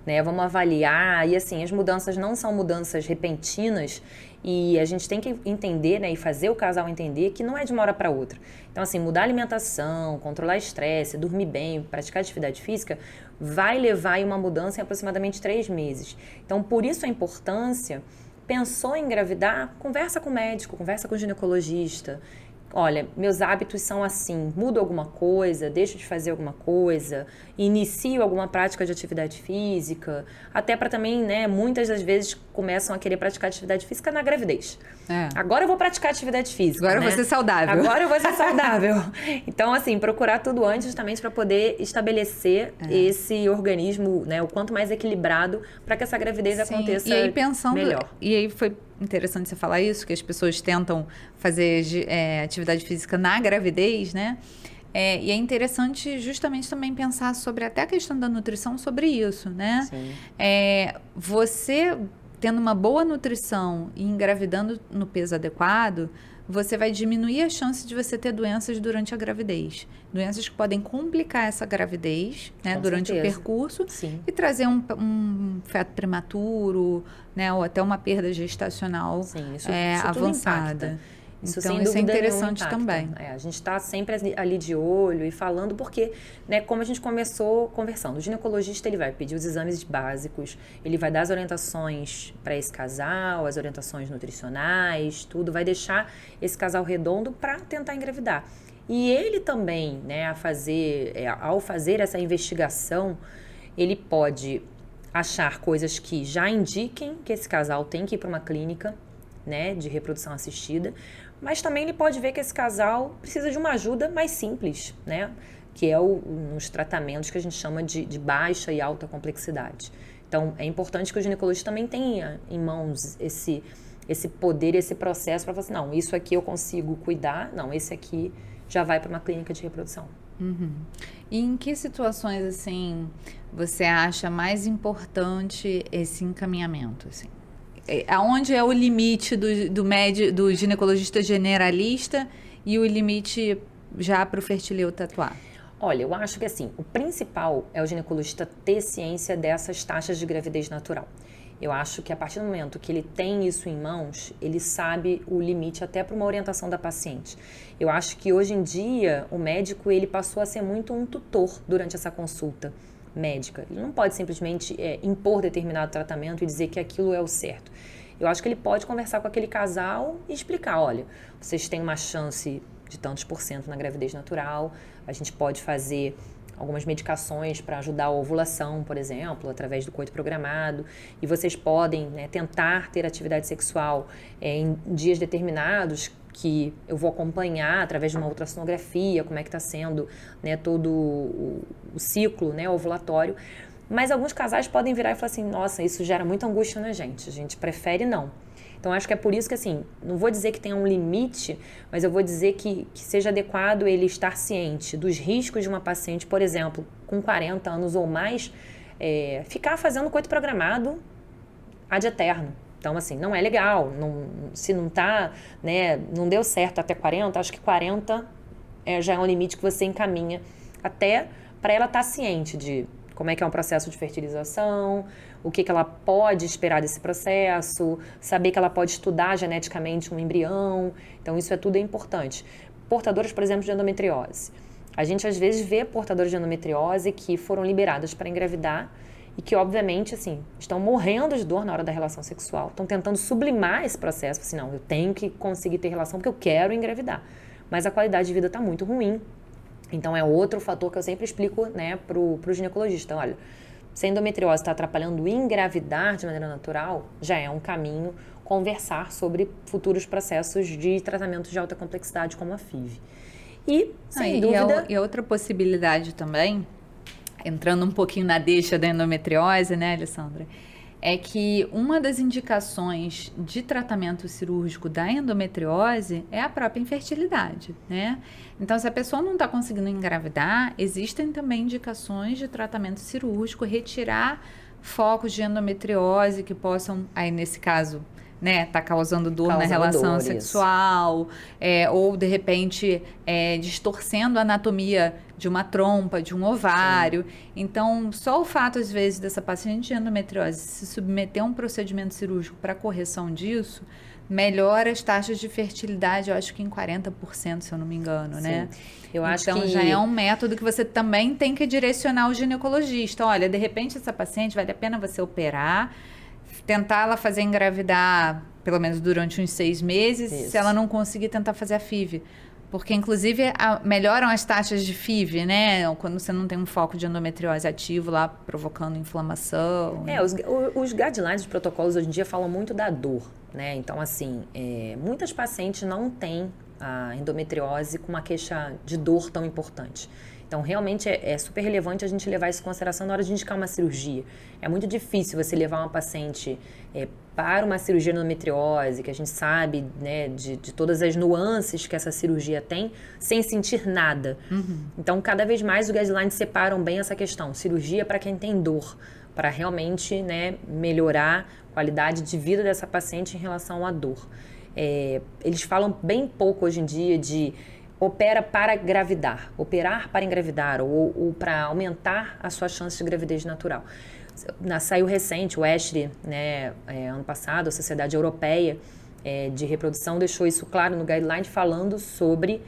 né? Vamos avaliar, e assim, as mudanças não são mudanças repentinas, e a gente tem que entender, né, e fazer o casal entender que não é de uma hora para outra. Então, assim, mudar a alimentação, controlar estresse, dormir bem, praticar atividade física, vai levar a uma mudança em aproximadamente 3 meses. Então, por isso a importância, pensou em engravidar, conversa com o médico, conversa com o ginecologista. Olha, meus hábitos são assim, mudo alguma coisa, deixo de fazer alguma coisa, inicio alguma prática de atividade física, até para também, né, muitas das vezes começam a querer praticar atividade física na gravidez. Agora eu vou praticar atividade física, Agora eu vou ser saudável. Agora eu vou ser saudável. Então, assim, procurar tudo antes justamente para poder estabelecer esse organismo, né, o quanto mais equilibrado para que essa gravidez aconteça e aí, pensando, melhor. E aí foi interessante você falar isso, que as pessoas tentam fazer atividade física na gravidez, né? E é interessante justamente também pensar sobre até a questão da nutrição sobre isso, né? Sim. Você tendo uma boa nutrição e engravidando no peso adequado, você vai diminuir a chance de você ter doenças durante a gravidez. Doenças que podem complicar essa gravidez, né, durante o percurso. Sim. E trazer um feto prematuro, né, ou até uma perda gestacional isso avançada. Isso, então, sem isso é dúvida interessante também. A gente está sempre ali de olho e falando porque, né, como a gente começou conversando, o ginecologista ele vai pedir os exames básicos, ele vai dar as orientações para esse casal, as orientações nutricionais, tudo, vai deixar esse casal redondo para tentar engravidar. E ele também, né, ao fazer essa investigação, ele pode achar coisas que já indiquem que esse casal tem que ir para uma clínica, né, de reprodução assistida, mas também ele pode ver que esse casal precisa de uma ajuda mais simples, né, que é nos tratamentos que a gente chama de baixa e alta complexidade. Então, é importante que o ginecologista também tenha em mãos esse poder, esse processo para falar assim, não, isso aqui eu consigo cuidar, não, esse aqui já vai para uma clínica de reprodução. Uhum. E em que situações, assim, você acha mais importante esse encaminhamento, assim? Aonde é o limite do ginecologista generalista e o limite já para o fertileuta atuar? Olha, eu acho que assim, o principal é o ginecologista ter ciência dessas taxas de gravidez natural. Eu acho que a partir do momento que ele tem isso em mãos, ele sabe o limite até para uma orientação da paciente. Eu acho que hoje em dia o médico ele passou a ser muito um tutor durante essa consulta médica. Ele não pode simplesmente impor determinado tratamento e dizer que aquilo é o certo. Eu acho que ele pode conversar com aquele casal e explicar, olha, vocês têm uma chance de tantos % na gravidez natural, a gente pode fazer algumas medicações para ajudar a ovulação, por exemplo, através do coito programado, e vocês podem, né, tentar ter atividade sexual em dias determinados que eu vou acompanhar através de uma ultrassonografia, como é que está sendo, né, todo o ciclo, né, ovulatório. Mas alguns casais podem virar e falar assim, nossa, isso gera muita angústia na gente, a gente prefere não. Então, acho que é por isso que, assim, não vou dizer que tenha um limite, mas eu vou dizer que seja adequado ele estar ciente dos riscos de uma paciente, por exemplo, com 40 anos ou mais, ficar fazendo coito programado ad eterno. Então, assim, não é legal. Se não tá, né, não deu certo até 40, acho que 40 já é um limite que você encaminha até para ela estar ciente de como é que é um processo de fertilização, o que ela pode esperar desse processo, saber que ela pode estudar geneticamente um embrião. Então, isso tudo é importante. Portadoras, por exemplo, de endometriose. A gente, às vezes, vê portadoras de endometriose que foram liberadas para engravidar e que, obviamente, assim, estão morrendo de dor na hora da relação sexual. Estão tentando sublimar esse processo. Assim, não, eu tenho que conseguir ter relação porque eu quero engravidar. Mas a qualidade de vida está muito ruim. Então, é outro fator que eu sempre explico, né, pro ginecologista. Olha, se a endometriose está atrapalhando engravidar de maneira natural, já é um caminho conversar sobre futuros processos de tratamento de alta complexidade, como a FIV. E, sem dúvida... E outra possibilidade também, entrando um pouquinho na deixa da endometriose, né, Alessandra? É que uma das indicações de tratamento cirúrgico da endometriose é a própria infertilidade, né? Então, se a pessoa não está conseguindo engravidar, existem também indicações de tratamento cirúrgico, retirar focos de endometriose que possam, aí nesse caso, né, tá causando dor na relação sexual, ou de repente distorcendo a anatomia de uma trompa, de um ovário. Sim. Então, só o fato, às vezes, dessa paciente de endometriose se submeter a um procedimento cirúrgico para correção disso, melhora as taxas de fertilidade, eu acho que em 40%, se eu não me engano, sim, né? Eu acho então, que já é um método que você também tem que direcionar o ginecologista. Olha, de repente, essa paciente, vale a pena você operar, tentar ela fazer engravidar pelo menos durante uns 6 meses, isso. Se ela não conseguir, tentar fazer a FIV. Porque, inclusive, melhoram as taxas de FIV, né? Quando você não tem um foco de endometriose ativo lá, provocando inflamação. Os guidelines, os protocolos, hoje em dia, falam muito da dor, né? Então, assim, muitas pacientes não têm a endometriose com uma queixa de dor tão importante. Então, realmente, é super relevante a gente levar isso em consideração na hora de indicar uma cirurgia. É muito difícil você levar uma paciente para uma cirurgia de endometriose, que a gente sabe, né, de todas as nuances que essa cirurgia tem, sem sentir nada. Uhum. Então, cada vez mais os guidelines separam bem essa questão. Cirurgia para quem tem dor, para realmente, né, melhorar a qualidade de vida dessa paciente em relação à dor. Eles falam bem pouco hoje em dia de opera para engravidar, operar para engravidar ou para aumentar a sua chance de gravidez natural. Saiu recente, o ESHRE, né, ano passado, a Sociedade Europeia de Reprodução deixou isso claro no guideline, falando sobre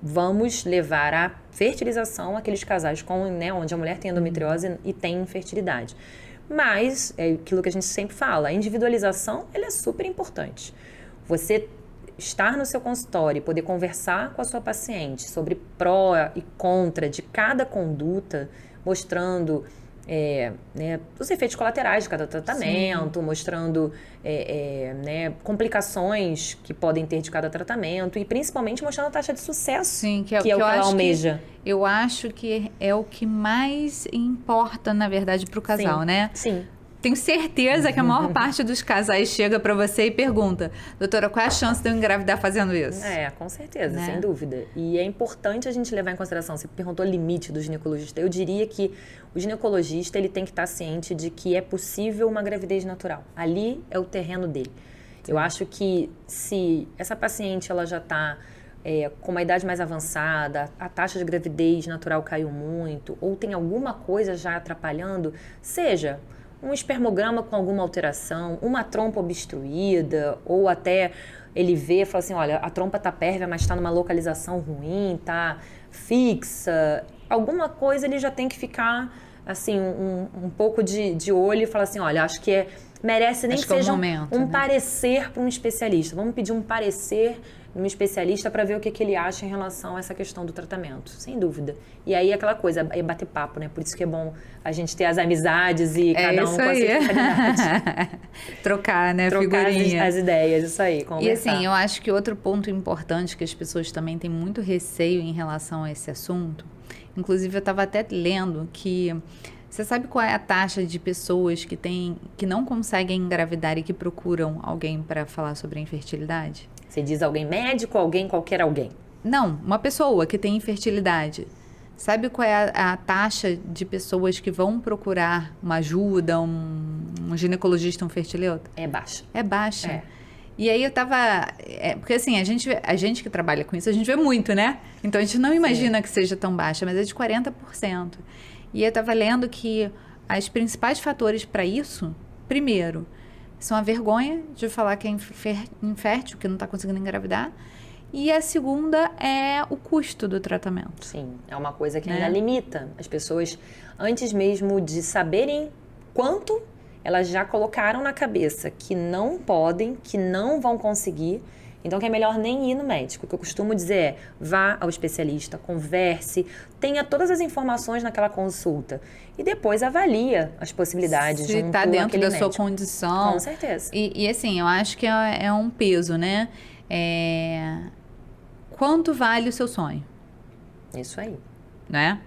vamos levar a fertilização aqueles casais né, onde a mulher tem endometriose e tem infertilidade. Mas, é aquilo que a gente sempre fala, a individualização ela é super importante. Você estar no seu consultório e poder conversar com a sua paciente sobre pró e contra de cada conduta, mostrando né, os efeitos colaterais de cada tratamento, mostrando né, complicações que podem ter de cada tratamento e principalmente mostrando a taxa de sucesso, Sim, que é o que ela almeja. Eu acho que é o que mais importa, na verdade, para o casal, né? Sim. Tenho certeza que a maior parte dos casais chega para você e pergunta: doutora, qual é a chance de eu engravidar fazendo isso? Com certeza, né? Sem dúvida. E é importante a gente levar em consideração, você perguntou limite do ginecologista. Eu diria que o ginecologista ele tem que estar ciente de que é possível uma gravidez natural. Ali é o terreno dele. Sim. Eu acho que se essa paciente ela já está com uma idade mais avançada, a taxa de gravidez natural caiu muito, ou tem alguma coisa já atrapalhando, seja um espermograma com alguma alteração, uma trompa obstruída, ou até ele vê e fala assim, olha, a trompa tá pérvia, mas está numa localização ruim, tá fixa. Alguma coisa ele já tem que ficar, assim, um pouco de olho e falar assim, olha, acho que merece nem que seja um parecer para um especialista. Vamos pedir um parecer um especialista para ver o que ele acha em relação a essa questão do tratamento, sem dúvida. E aí aquela coisa, é bater papo, né? Por isso que é bom a gente ter as amizades e cada um com a sua especialidade. Trocar, né? Trocar figurinha. As ideias, isso aí, conversar. E assim, eu acho que outro ponto importante que as pessoas também têm muito receio em relação a esse assunto, inclusive eu estava até lendo que você sabe qual é a taxa de pessoas que não conseguem engravidar e que procuram alguém para falar sobre a infertilidade? Você diz alguém médico, qualquer alguém? Não, uma pessoa que tem infertilidade. Sabe qual é a taxa de pessoas que vão procurar uma ajuda, um ginecologista, um fertileuta? É baixa. É baixa. E aí eu tava... porque assim, a gente que trabalha com isso, a gente vê muito, né? Então a gente não imagina que seja tão baixa, mas é de 40%. E eu estava lendo que os principais fatores para isso, primeiro, são a vergonha de falar que é infértil, que não está conseguindo engravidar. E a segunda é o custo do tratamento. Sim, é uma coisa que ainda limita. As pessoas, antes mesmo de saberem quanto, elas já colocaram na cabeça que não podem, que não vão conseguir. Então, que é melhor nem ir no médico. O que eu costumo dizer é, vá ao especialista, converse, tenha todas as informações naquela consulta e depois avalia as possibilidades se junto está dentro da médico. Sua condição. Com certeza. E assim, eu acho que é um peso, né? Quanto vale o seu sonho? Isso aí. Né?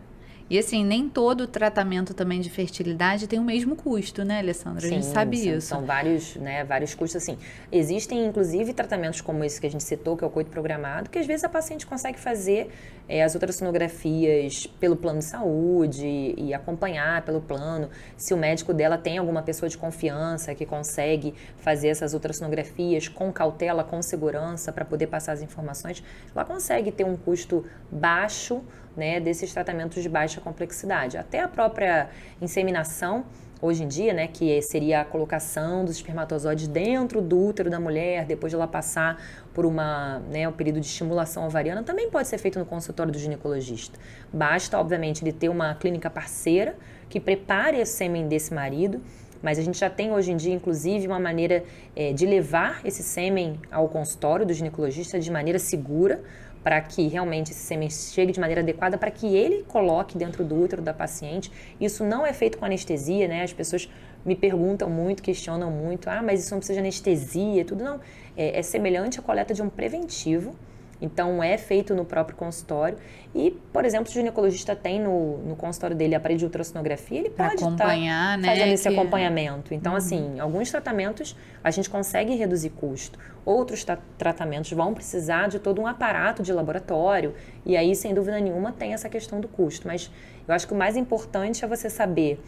E assim, nem todo tratamento também de fertilidade tem o mesmo custo, né, Alessandra? A gente sabe isso. São vários custos, assim. Existem, inclusive, tratamentos como esse que a gente citou, que é o coito programado, que às vezes a paciente consegue fazer as ultrassonografias pelo plano de saúde e acompanhar pelo plano. Se o médico dela tem alguma pessoa de confiança que consegue fazer essas ultrassonografias com cautela, com segurança, para poder passar as informações, ela consegue ter um custo baixo, né, desses tratamentos de baixa complexidade. Até a própria inseminação, hoje em dia, né, que seria a colocação dos espermatozoides dentro do útero da mulher, depois de ela passar por um período de estimulação ovariana, também pode ser feito no consultório do ginecologista. Basta, obviamente, ele ter uma clínica parceira que prepare esse sêmen desse marido, mas a gente já tem hoje em dia, inclusive, uma maneira de levar esse sêmen ao consultório do ginecologista de maneira segura, para que realmente esse sêmen chegue de maneira adequada, para que ele coloque dentro do útero da paciente. Isso não é feito com anestesia, né? As pessoas me perguntam muito, questionam muito, mas isso não precisa de anestesia, tudo não. É semelhante à coleta de um preventivo, então é feito no próprio consultório. E, por exemplo, se o ginecologista tem no consultório dele aparelho de ultrassonografia, ele pode estar fazendo esse acompanhamento. Então, assim, alguns tratamentos a gente consegue reduzir custo. Outros tratamentos vão precisar de todo um aparato de laboratório. E aí, sem dúvida nenhuma, tem essa questão do custo. Mas eu acho que o mais importante é você saber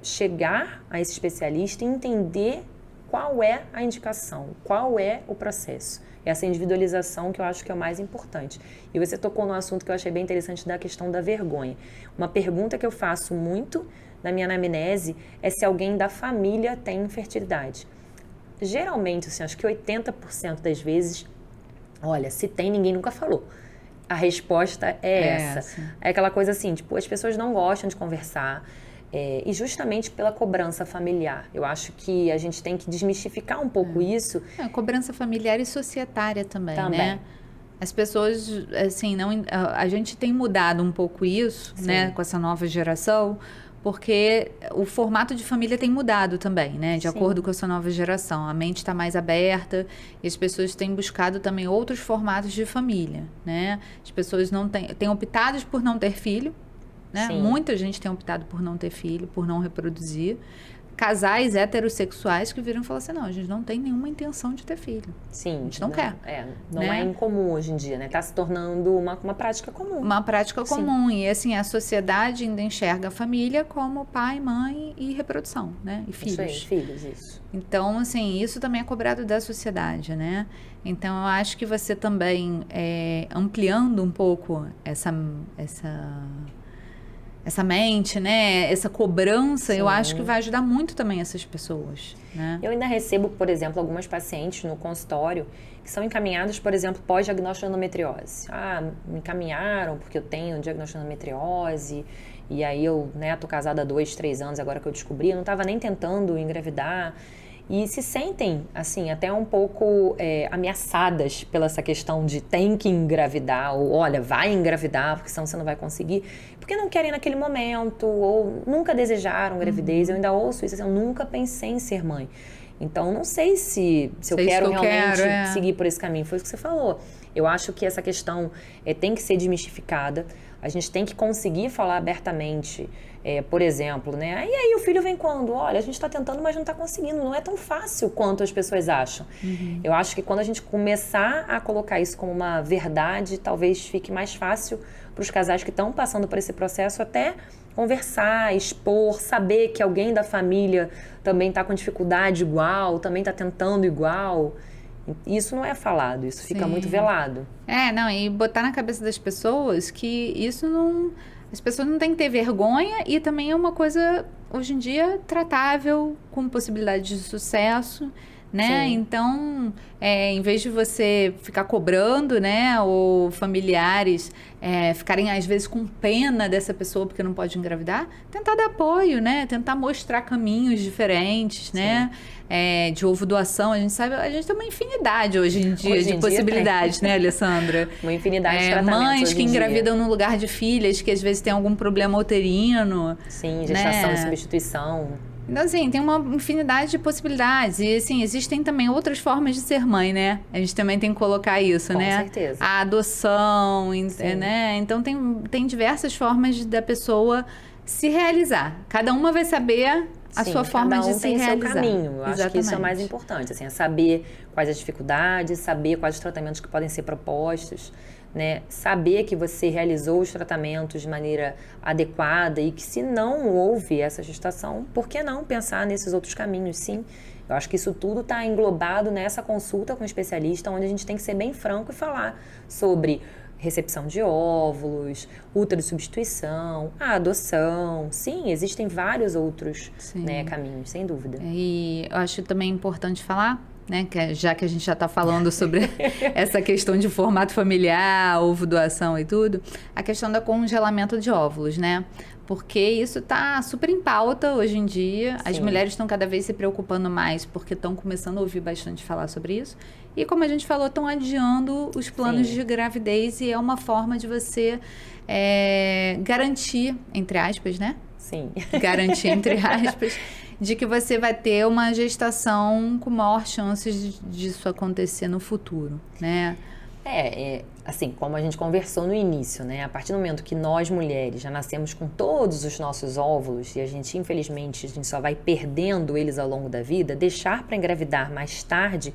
chegar a esse especialista e entender qual é a indicação, qual é o processo. Essa individualização que eu acho que é o mais importante. E você tocou num assunto que eu achei bem interessante da questão da vergonha. Uma pergunta que eu faço muito na minha anamnese é se alguém da família tem infertilidade. Geralmente, assim, acho que 80% das vezes, olha, se tem, ninguém nunca falou. A resposta é essa. É aquela coisa assim, tipo, as pessoas não gostam de conversar. E justamente pela cobrança familiar. Eu acho que a gente tem que desmistificar um pouco isso. Cobrança familiar e societária também, né? As pessoas, assim, a gente tem mudado um pouco isso, né, com essa nova geração, porque o formato de família tem mudado também, né? De acordo com essa nova geração. A mente está mais aberta e as pessoas têm buscado também outros formatos de família, né? As pessoas não têm optado por não ter filho, né? Muita gente tem optado por não ter filho, por não reproduzir. Casais heterossexuais que viram e falaram assim, não, a gente não tem nenhuma intenção de ter filho. Sim. A gente não quer. Não é incomum hoje em dia, né? Tá se tornando uma prática comum. Uma prática comum. E assim, a sociedade ainda enxerga a família como pai, mãe e reprodução, né? E filhos. Isso aí, filhos, isso. Então, assim, isso também é cobrado da sociedade, né? Então, eu acho que você também, ampliando um pouco essa mente, né? Essa cobrança, eu acho que vai ajudar muito também essas pessoas, né? Eu ainda recebo, por exemplo, algumas pacientes no consultório que são encaminhadas, por exemplo, pós-diagnóstico de endometriose. Me encaminharam porque eu tenho diagnóstico de endometriose e aí eu, né, tô casada há 2, 3 anos agora que eu descobri, eu não estava nem tentando engravidar. E se sentem, assim, até um pouco ameaçadas pela essa questão de tem que engravidar, ou olha, vai engravidar, porque senão você não vai conseguir, porque não querem naquele momento, ou nunca desejaram gravidez. Eu ainda ouço isso, assim, eu nunca pensei em ser mãe. Então, não sei se eu quero realmente seguir por esse caminho. Foi isso que você falou. Eu acho que essa questão tem que ser desmistificada. A gente tem que conseguir falar abertamente, por exemplo, né? E aí o filho vem quando? Olha, a gente está tentando, mas não está conseguindo. Não é tão fácil quanto as pessoas acham. Eu acho que quando a gente começar a colocar isso como uma verdade, talvez fique mais fácil para os casais que estão passando por esse processo até conversar, expor, saber que alguém da família também está com dificuldade igual, também está tentando igual. Isso não é falado, isso fica muito velado. E botar na cabeça das pessoas que isso não... As pessoas não têm que ter vergonha e também é uma coisa, hoje em dia, tratável, com possibilidade de sucesso, né? Então, em vez de você ficar cobrando, né? Ou familiares ficarem, às vezes, com pena dessa pessoa porque não pode engravidar, tentar dar apoio, né? Tentar mostrar caminhos diferentes, né? De ovo doação, a gente tem uma infinidade hoje em dia de possibilidades, né, Alessandra? Uma infinidade de tratamentos mães que engravidam no lugar de filhas, que às vezes tem algum problema uterino. Sim, gestação e substituição. Então, assim, tem uma infinidade de possibilidades. E, assim, existem também outras formas de ser mãe, né? A gente também tem que colocar isso, né? Com certeza. A adoção, né? Então, tem diversas formas da pessoa se realizar. Cada uma vai saber a sua forma de se realizar. Cada um tem seu caminho. Eu acho que isso é o mais importante, assim, é saber quais as dificuldades, saber quais os tratamentos que podem ser propostos, né? Saber que você realizou os tratamentos de maneira adequada e que se não houve essa gestação, por que não pensar nesses outros caminhos? Sim, eu acho que isso tudo está englobado nessa consulta com o especialista, onde a gente tem que ser bem franco e falar sobre recepção de óvulos, útero de substituição, a adoção. Sim, existem vários outros, né, caminhos, sem dúvida. E eu acho também importante falar, né, já que a gente já está falando sobre essa questão de formato familiar, ovo doação e tudo, a questão do congelamento de óvulos, né? Porque isso está super em pauta hoje em dia. As mulheres estão cada vez se preocupando mais porque estão começando a ouvir bastante falar sobre isso. E como a gente falou, estão adiando os planos de gravidez e é uma forma de você garantir, entre aspas, né? Sim. Garantir, entre aspas, de que você vai ter uma gestação com maior chances disso acontecer no futuro, né? Assim, como a gente conversou no início, né? A partir do momento que nós, mulheres, já nascemos com todos os nossos óvulos e a gente, infelizmente, a gente só vai perdendo eles ao longo da vida, deixar para engravidar mais tarde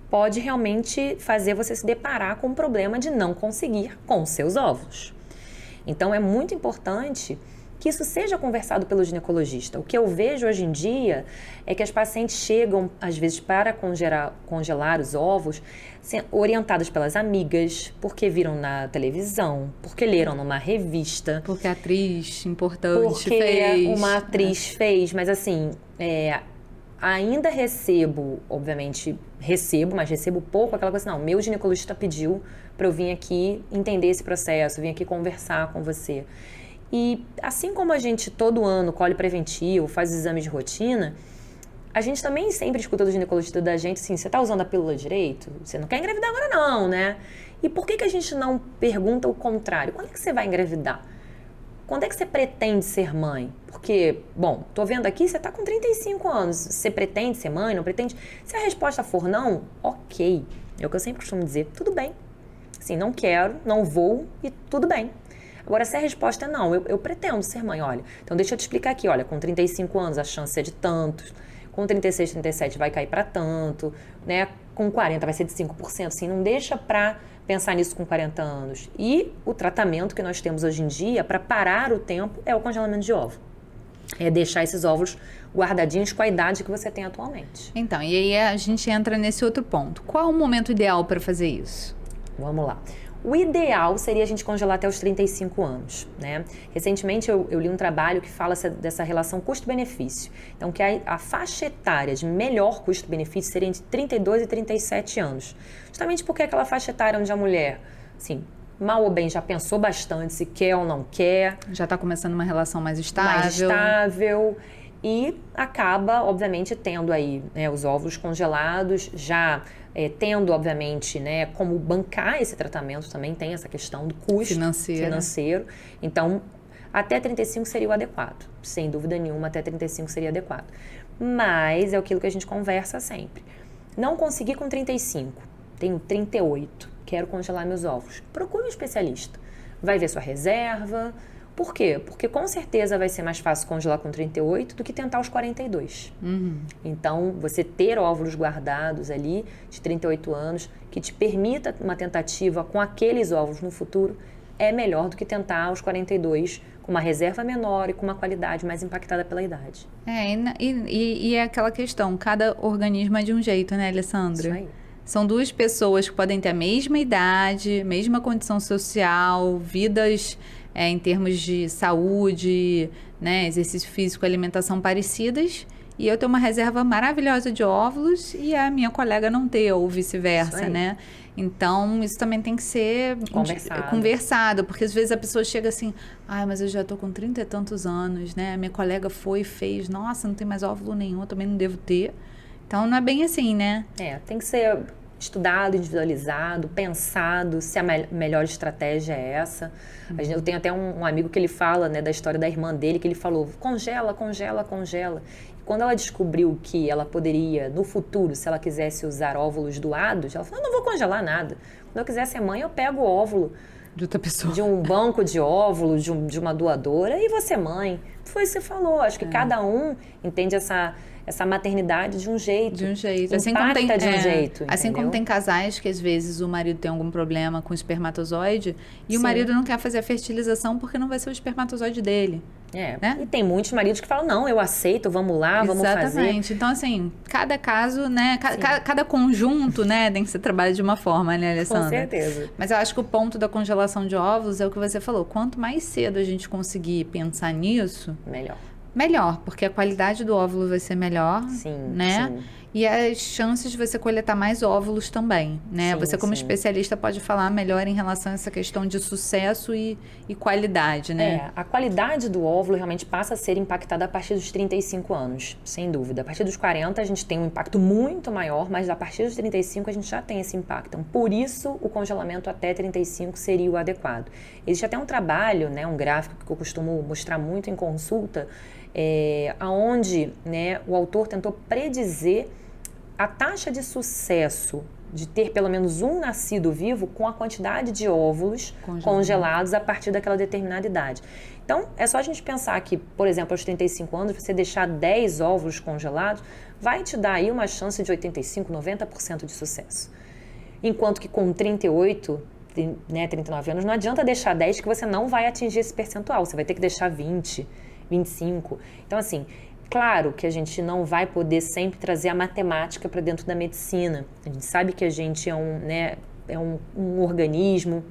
pode realmente fazer você se deparar com o problema de não conseguir com seus óvulos. Então, é muito importante que isso seja conversado pelo ginecologista. O que eu vejo hoje em dia é que as pacientes chegam, às vezes, para congelar os óvulos, orientadas pelas amigas, porque viram na televisão, porque leram numa revista. Porque a atriz importante fez. Porque uma atriz fez, mas assim, ainda recebo, obviamente, mas recebo pouco aquela coisa, não, meu ginecologista pediu para eu vir aqui entender esse processo, vir aqui conversar com você. E assim como a gente todo ano colhe preventivo, faz os exames de rotina, a gente também sempre escuta do ginecologista da gente assim, você tá usando a pílula direito? Você não quer engravidar agora não, né? E por que a gente não pergunta o contrário? Quando é que você vai engravidar? Quando é que você pretende ser mãe? Porque, bom, tô vendo aqui, você tá com 35 anos. Você pretende ser mãe? Não pretende? Se a resposta for não, ok. É o que eu sempre costumo dizer. Tudo bem. Assim, não quero, não vou e tudo bem. Agora, se a resposta é não, eu pretendo ser mãe, olha. Então, deixa eu te explicar aqui, olha, com 35 anos a chance é de tantos, com 36, 37 vai cair para tanto, né? Com 40 vai ser de 5%, assim, não deixa para pensar nisso com 40 anos. E o tratamento que nós temos hoje em dia para parar o tempo é o congelamento de óvulo. É deixar esses óvulos guardadinhos com a idade que você tem atualmente. Então, e aí a gente entra nesse outro ponto. Qual o momento ideal para fazer isso? Vamos lá. O ideal seria a gente congelar até os 35 anos, né? Recentemente eu li um trabalho que fala dessa relação custo-benefício. Então, que a faixa etária de melhor custo-benefício seria entre 32 e 37 anos. Justamente porque é aquela faixa etária onde a mulher, assim, mal ou bem já pensou bastante se quer ou não quer. Já está começando uma relação mais estável. Mais estável. E acaba, obviamente, tendo aí, né, os óvulos congelados, já tendo, obviamente, né, como bancar esse tratamento, também tem essa questão do custo financeiro. Então, até 35 seria o adequado. Sem dúvida nenhuma, até 35 seria adequado. Mas é aquilo que a gente conversa sempre. Não consegui com 35, tenho 38, quero congelar meus óvulos. Procure um especialista. Vai ver sua reserva. Por quê? Porque com certeza vai ser mais fácil congelar com 38 do que tentar os 42. Então, você ter óvulos guardados ali de 38 anos, que te permita uma tentativa com aqueles óvulos no futuro, é melhor do que tentar os 42 com uma reserva menor e com uma qualidade mais impactada pela idade. E é aquela questão, cada organismo é de um jeito, né, Alessandra? Isso aí. São duas pessoas que podem ter a mesma idade, mesma condição social, vidas em termos de saúde, né, exercício físico, alimentação parecidas, e eu ter uma reserva maravilhosa de óvulos e a minha colega não ter, ou vice-versa, né? Então, isso também tem que ser conversado, porque às vezes a pessoa chega assim, mas eu já tô com 30 e tantos anos, né? Minha colega foi e fez, nossa, não tem mais óvulo nenhum, eu também não devo ter. Então, não é bem assim, né? Tem que ser estudado, individualizado, pensado se a melhor estratégia é essa. Eu tenho até um amigo que ele fala, né, da história da irmã dele, que ele falou, congela, congela, congela. E quando ela descobriu que ela poderia, no futuro, se ela quisesse usar óvulos doados, ela falou, não vou congelar nada. Quando eu quiser ser mãe, eu pego o óvulo de outra pessoa, de um banco de óvulos, de uma doadora, e vou ser mãe. Foi isso que você falou. Acho que cada um entende essa maternidade de um jeito. De um jeito. Assim como tem, de um jeito, assim como tem casais que às vezes o marido tem algum problema com o espermatozoide e o marido não quer fazer a fertilização porque não vai ser o espermatozoide dele. Né? E tem muitos maridos que falam, não, eu aceito, vamos lá, vamos fazer. Exatamente. Então, assim, cada caso, né, cada conjunto, né, tem que ser trabalhado de uma forma, né, Alessandra? Com certeza. Mas eu acho que o ponto da congelação de óvulos é o que você falou. Quanto mais cedo a gente conseguir pensar nisso, melhor, porque a qualidade do óvulo vai ser melhor, né? Sim. E as chances de você coletar mais óvulos também, né? Sim, você como especialista pode falar melhor em relação a essa questão de sucesso e qualidade, né? A qualidade do óvulo realmente passa a ser impactada a partir dos 35 anos, sem dúvida. A partir dos 40 a gente tem um impacto muito maior, mas a partir dos 35 a gente já tem esse impacto. Então, por isso, o congelamento até 35 seria o adequado. Existe até um trabalho, né, um gráfico que eu costumo mostrar muito em consulta, onde, né, o autor tentou predizer a taxa de sucesso de ter pelo menos um nascido vivo com a quantidade de óvulos congelados a partir daquela determinada idade. Então, é só a gente pensar que, por exemplo, aos 35 anos, você deixar 10 óvulos congelados, vai te dar aí uma chance de 85%, 90% de sucesso. Enquanto que com 38, né, 39 anos, não adianta deixar 10 que você não vai atingir esse percentual, você vai ter que deixar 20, 25. Então, assim, claro que a gente não vai poder sempre trazer a matemática para dentro da medicina. A gente sabe que a gente é um organismo,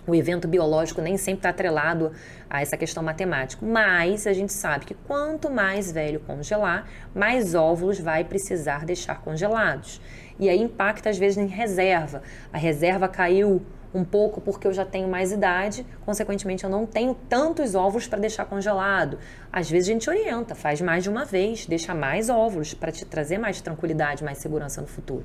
o evento biológico nem sempre está atrelado a essa questão matemática. Mas a gente sabe que quanto mais velho congelar, mais óvulos vai precisar deixar congelados. E aí impacta às vezes em reserva. A reserva caiu um pouco porque eu já tenho mais idade, consequentemente eu não tenho tantos óvulos para deixar congelado. Às vezes a gente orienta, faz mais de uma vez, deixa mais óvulos para te trazer mais tranquilidade, mais segurança no futuro.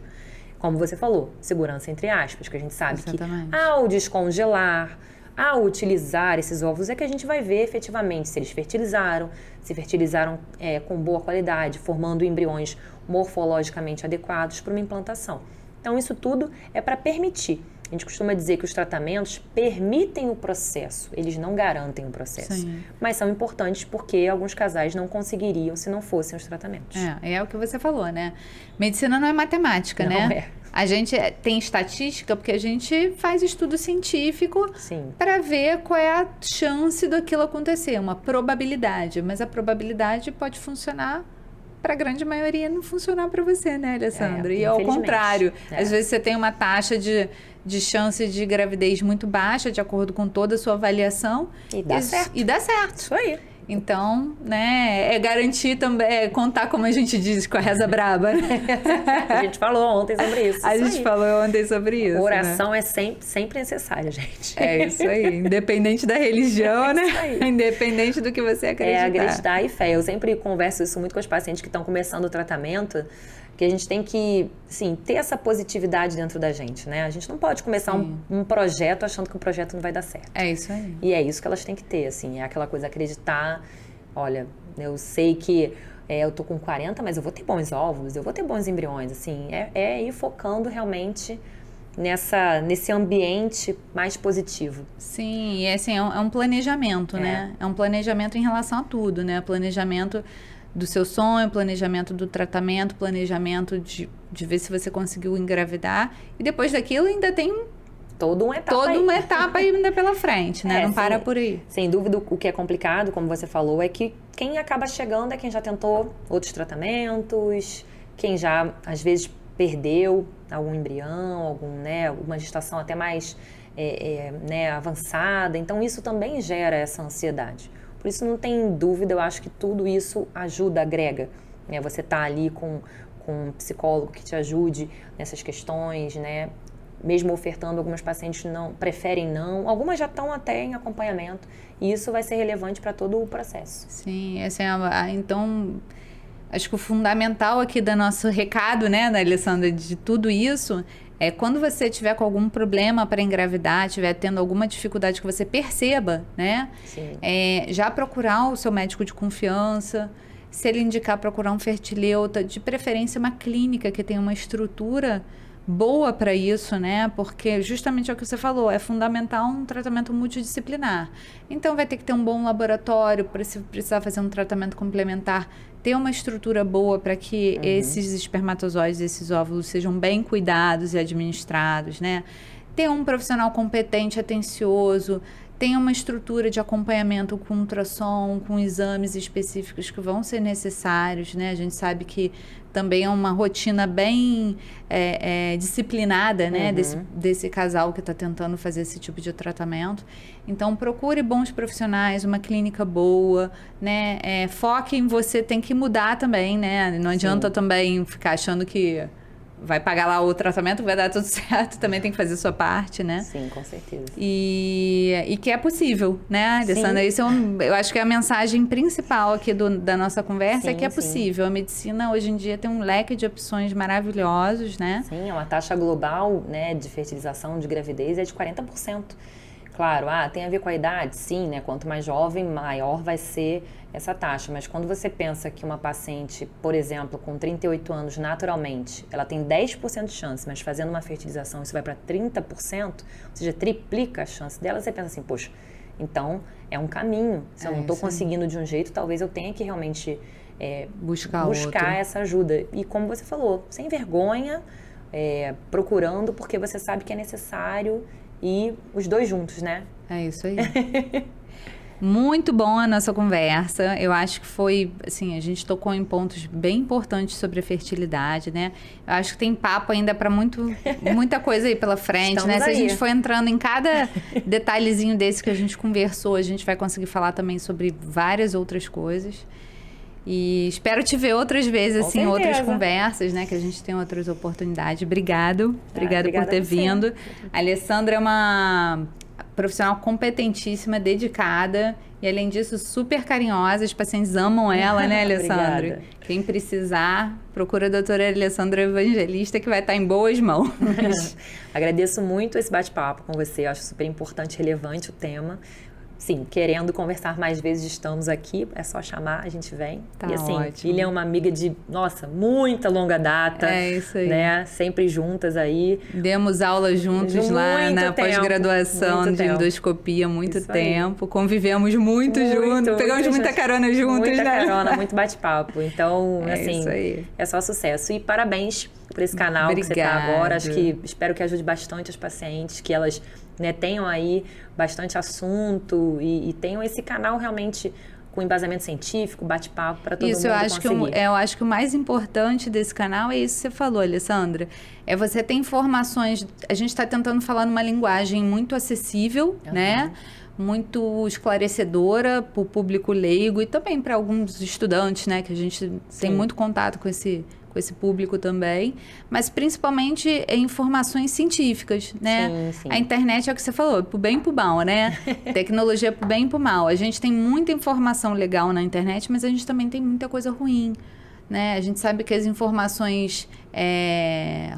Como você falou, segurança entre aspas, que a gente sabe que ao descongelar, Ao utilizar esses óvulos é que a gente vai ver efetivamente se eles fertilizaram, se fertilizaram com boa qualidade, formando embriões morfologicamente adequados para uma implantação. Então, isso tudo é para permitir. A gente costuma dizer que os tratamentos permitem o processo, eles não garantem o processo. Sim. Mas são importantes porque alguns casais não conseguiriam se não fossem os tratamentos. É o que você falou, né? Medicina não é matemática, Não né? é. A gente tem estatística porque a gente faz estudo científico para ver qual é a chance daquilo acontecer, uma probabilidade. Mas a probabilidade pode funcionar para a grande maioria, não funcionar para você, né, Alessandra? E ao contrário, às vezes você tem uma taxa de chance de gravidez muito baixa, de acordo com toda a sua avaliação. E dá certo. E dá certo. Isso aí. Então, né, é garantir também, contar, como a gente diz, com a reza braba. Né? A gente falou ontem sobre isso. A gente falou ontem sobre isso. Oração, né? É sempre necessária, gente. É isso aí. Independente da religião, né? Independente do que você acreditar. Acreditar e fé. Eu sempre converso isso muito com os pacientes que estão começando o tratamento, que a gente tem que, sim, ter essa positividade dentro da gente, né? A gente não pode começar um projeto achando que o projeto não vai dar certo. É isso aí. E é isso que elas têm que ter, assim, é aquela coisa, acreditar, olha, eu sei que eu tô com 40, mas eu vou ter bons óvulos, eu vou ter bons embriões, assim, é ir focando realmente nesse ambiente mais positivo. Sim, e assim, é um planejamento, né? É um planejamento em relação a tudo, né? Planejamento do seu sonho, planejamento do tratamento, planejamento de ver se você conseguiu engravidar. E depois daquilo ainda tem toda uma etapa ainda pela frente, né? Não para por aí. Sem dúvida, o que é complicado, como você falou, é que quem acaba chegando é quem já tentou outros tratamentos, quem já, às vezes, perdeu algum embrião, alguma gestação até mais avançada. Então, isso também gera essa ansiedade. Por isso, não tem dúvida, eu acho que tudo isso ajuda, agrega. Né? Você tá ali com um psicólogo que te ajude nessas questões, né? Mesmo ofertando, algumas pacientes preferem não, algumas já estão até em acompanhamento, e isso vai ser relevante para todo o processo. Sim, assim, então, acho que o fundamental aqui do nosso recado, né, da Alessandra, de tudo isso, é quando você tiver com algum problema para engravidar, estiver tendo alguma dificuldade que você perceba, né? Já procurar o seu médico de confiança, se ele indicar procurar um fertileuta, de preferência uma clínica que tenha uma estrutura boa para isso, né? Porque justamente é o que você falou, é fundamental um tratamento multidisciplinar. Então vai ter que ter um bom laboratório para se precisar fazer um tratamento complementar, ter uma estrutura boa para que esses espermatozoides, esses óvulos sejam bem cuidados e administrados, né? Ter um profissional competente, atencioso, tem uma estrutura de acompanhamento com ultrassom, com exames específicos que vão ser necessários, né? A gente sabe que também é uma rotina bem disciplinada, né? Desse casal que está tentando fazer esse tipo de tratamento. Então, procure bons profissionais, uma clínica boa, né? Foque em você, tem que mudar também, né? Não adianta também ficar achando que vai pagar lá o tratamento, vai dar tudo certo, também tem que fazer a sua parte, né? Sim, com certeza. E que é possível, né, Alessandra? Isso eu acho que é a mensagem principal aqui da nossa conversa, é que é possível. A medicina, hoje em dia, tem um leque de opções maravilhosos, né? Sim, uma taxa global, né, de fertilização, de gravidez é de 40%. Claro, tem a ver com a idade? Sim, né? Quanto mais jovem, maior vai ser essa taxa. Mas quando você pensa que uma paciente, por exemplo, com 38 anos, naturalmente, ela tem 10% de chance, mas fazendo uma fertilização isso vai para 30%, ou seja, triplica a chance dela, você pensa assim, poxa, então é um caminho. Se eu não estou conseguindo de um jeito, talvez eu tenha que realmente buscar essa ajuda. E como você falou, sem vergonha, procurando, porque você sabe que é necessário. E os dois juntos, né? É isso aí. Muito bom a nossa conversa. Eu acho que foi, assim, a gente tocou em pontos bem importantes sobre a fertilidade, né? Eu acho que tem papo ainda para muita coisa aí pela frente, Estamos né? Se aí. a gente for entrando em cada detalhezinho desse que a gente conversou, a gente vai conseguir falar também sobre várias outras coisas. E espero te ver outras vezes, assim, outras conversas, né? Que a gente tem outras oportunidades. Obrigada por ter vindo. A Alessandra é uma profissional competentíssima, dedicada e, além disso, super carinhosa. Os pacientes amam ela, né, Alessandra? Obrigada. Quem precisar, procura a doutora Alessandra Evangelista, que vai estar em boas mãos. Agradeço muito esse bate-papo com você. Eu acho super importante, relevante o tema. Sim, querendo conversar mais vezes, estamos aqui. É só chamar, a gente vem. Tá, e assim, ótimo. Lilian é uma amiga de, nossa, muita longa data. É isso aí. Né? Sempre juntas aí. Demos aula juntos lá na pós-graduação de endoscopia, muito tempo. Convivemos muito juntos. Pegamos muita carona juntos, muita né? Muita carona, muito bate-papo. Então, assim, isso aí. É só sucesso. E parabéns por esse canal que você está agora. Espero que ajude bastante as pacientes, que elas, né, tenham aí bastante assunto e tenham esse canal realmente com embasamento científico, bate-papo para todo mundo conseguir. Eu acho que o mais importante desse canal é isso que você falou, Alessandra. É você ter informações. A gente está tentando falar numa linguagem muito acessível, né? Muito esclarecedora para o público leigo e também para alguns estudantes, né? Que a gente tem muito contato com esse público também, mas principalmente informações científicas, né? Sim. A internet é o que você falou, pro bem e pro mal, né? Tecnologia pro bem e pro mal. A gente tem muita informação legal na internet, mas a gente também tem muita coisa ruim, né? A gente sabe que as informações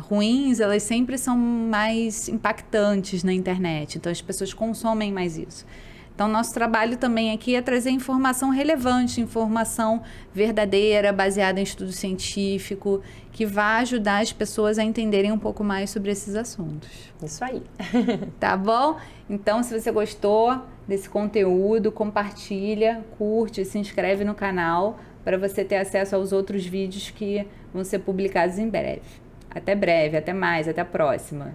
ruins, elas sempre são mais impactantes na internet, então as pessoas consomem mais isso. Então, nosso trabalho também aqui é trazer informação relevante, informação verdadeira, baseada em estudo científico, que vai ajudar as pessoas a entenderem um pouco mais sobre esses assuntos. Isso aí. Tá bom? Então, se você gostou desse conteúdo, compartilha, curte, se inscreve no canal para você ter acesso aos outros vídeos que vão ser publicados em breve. Até breve, até mais, até a próxima.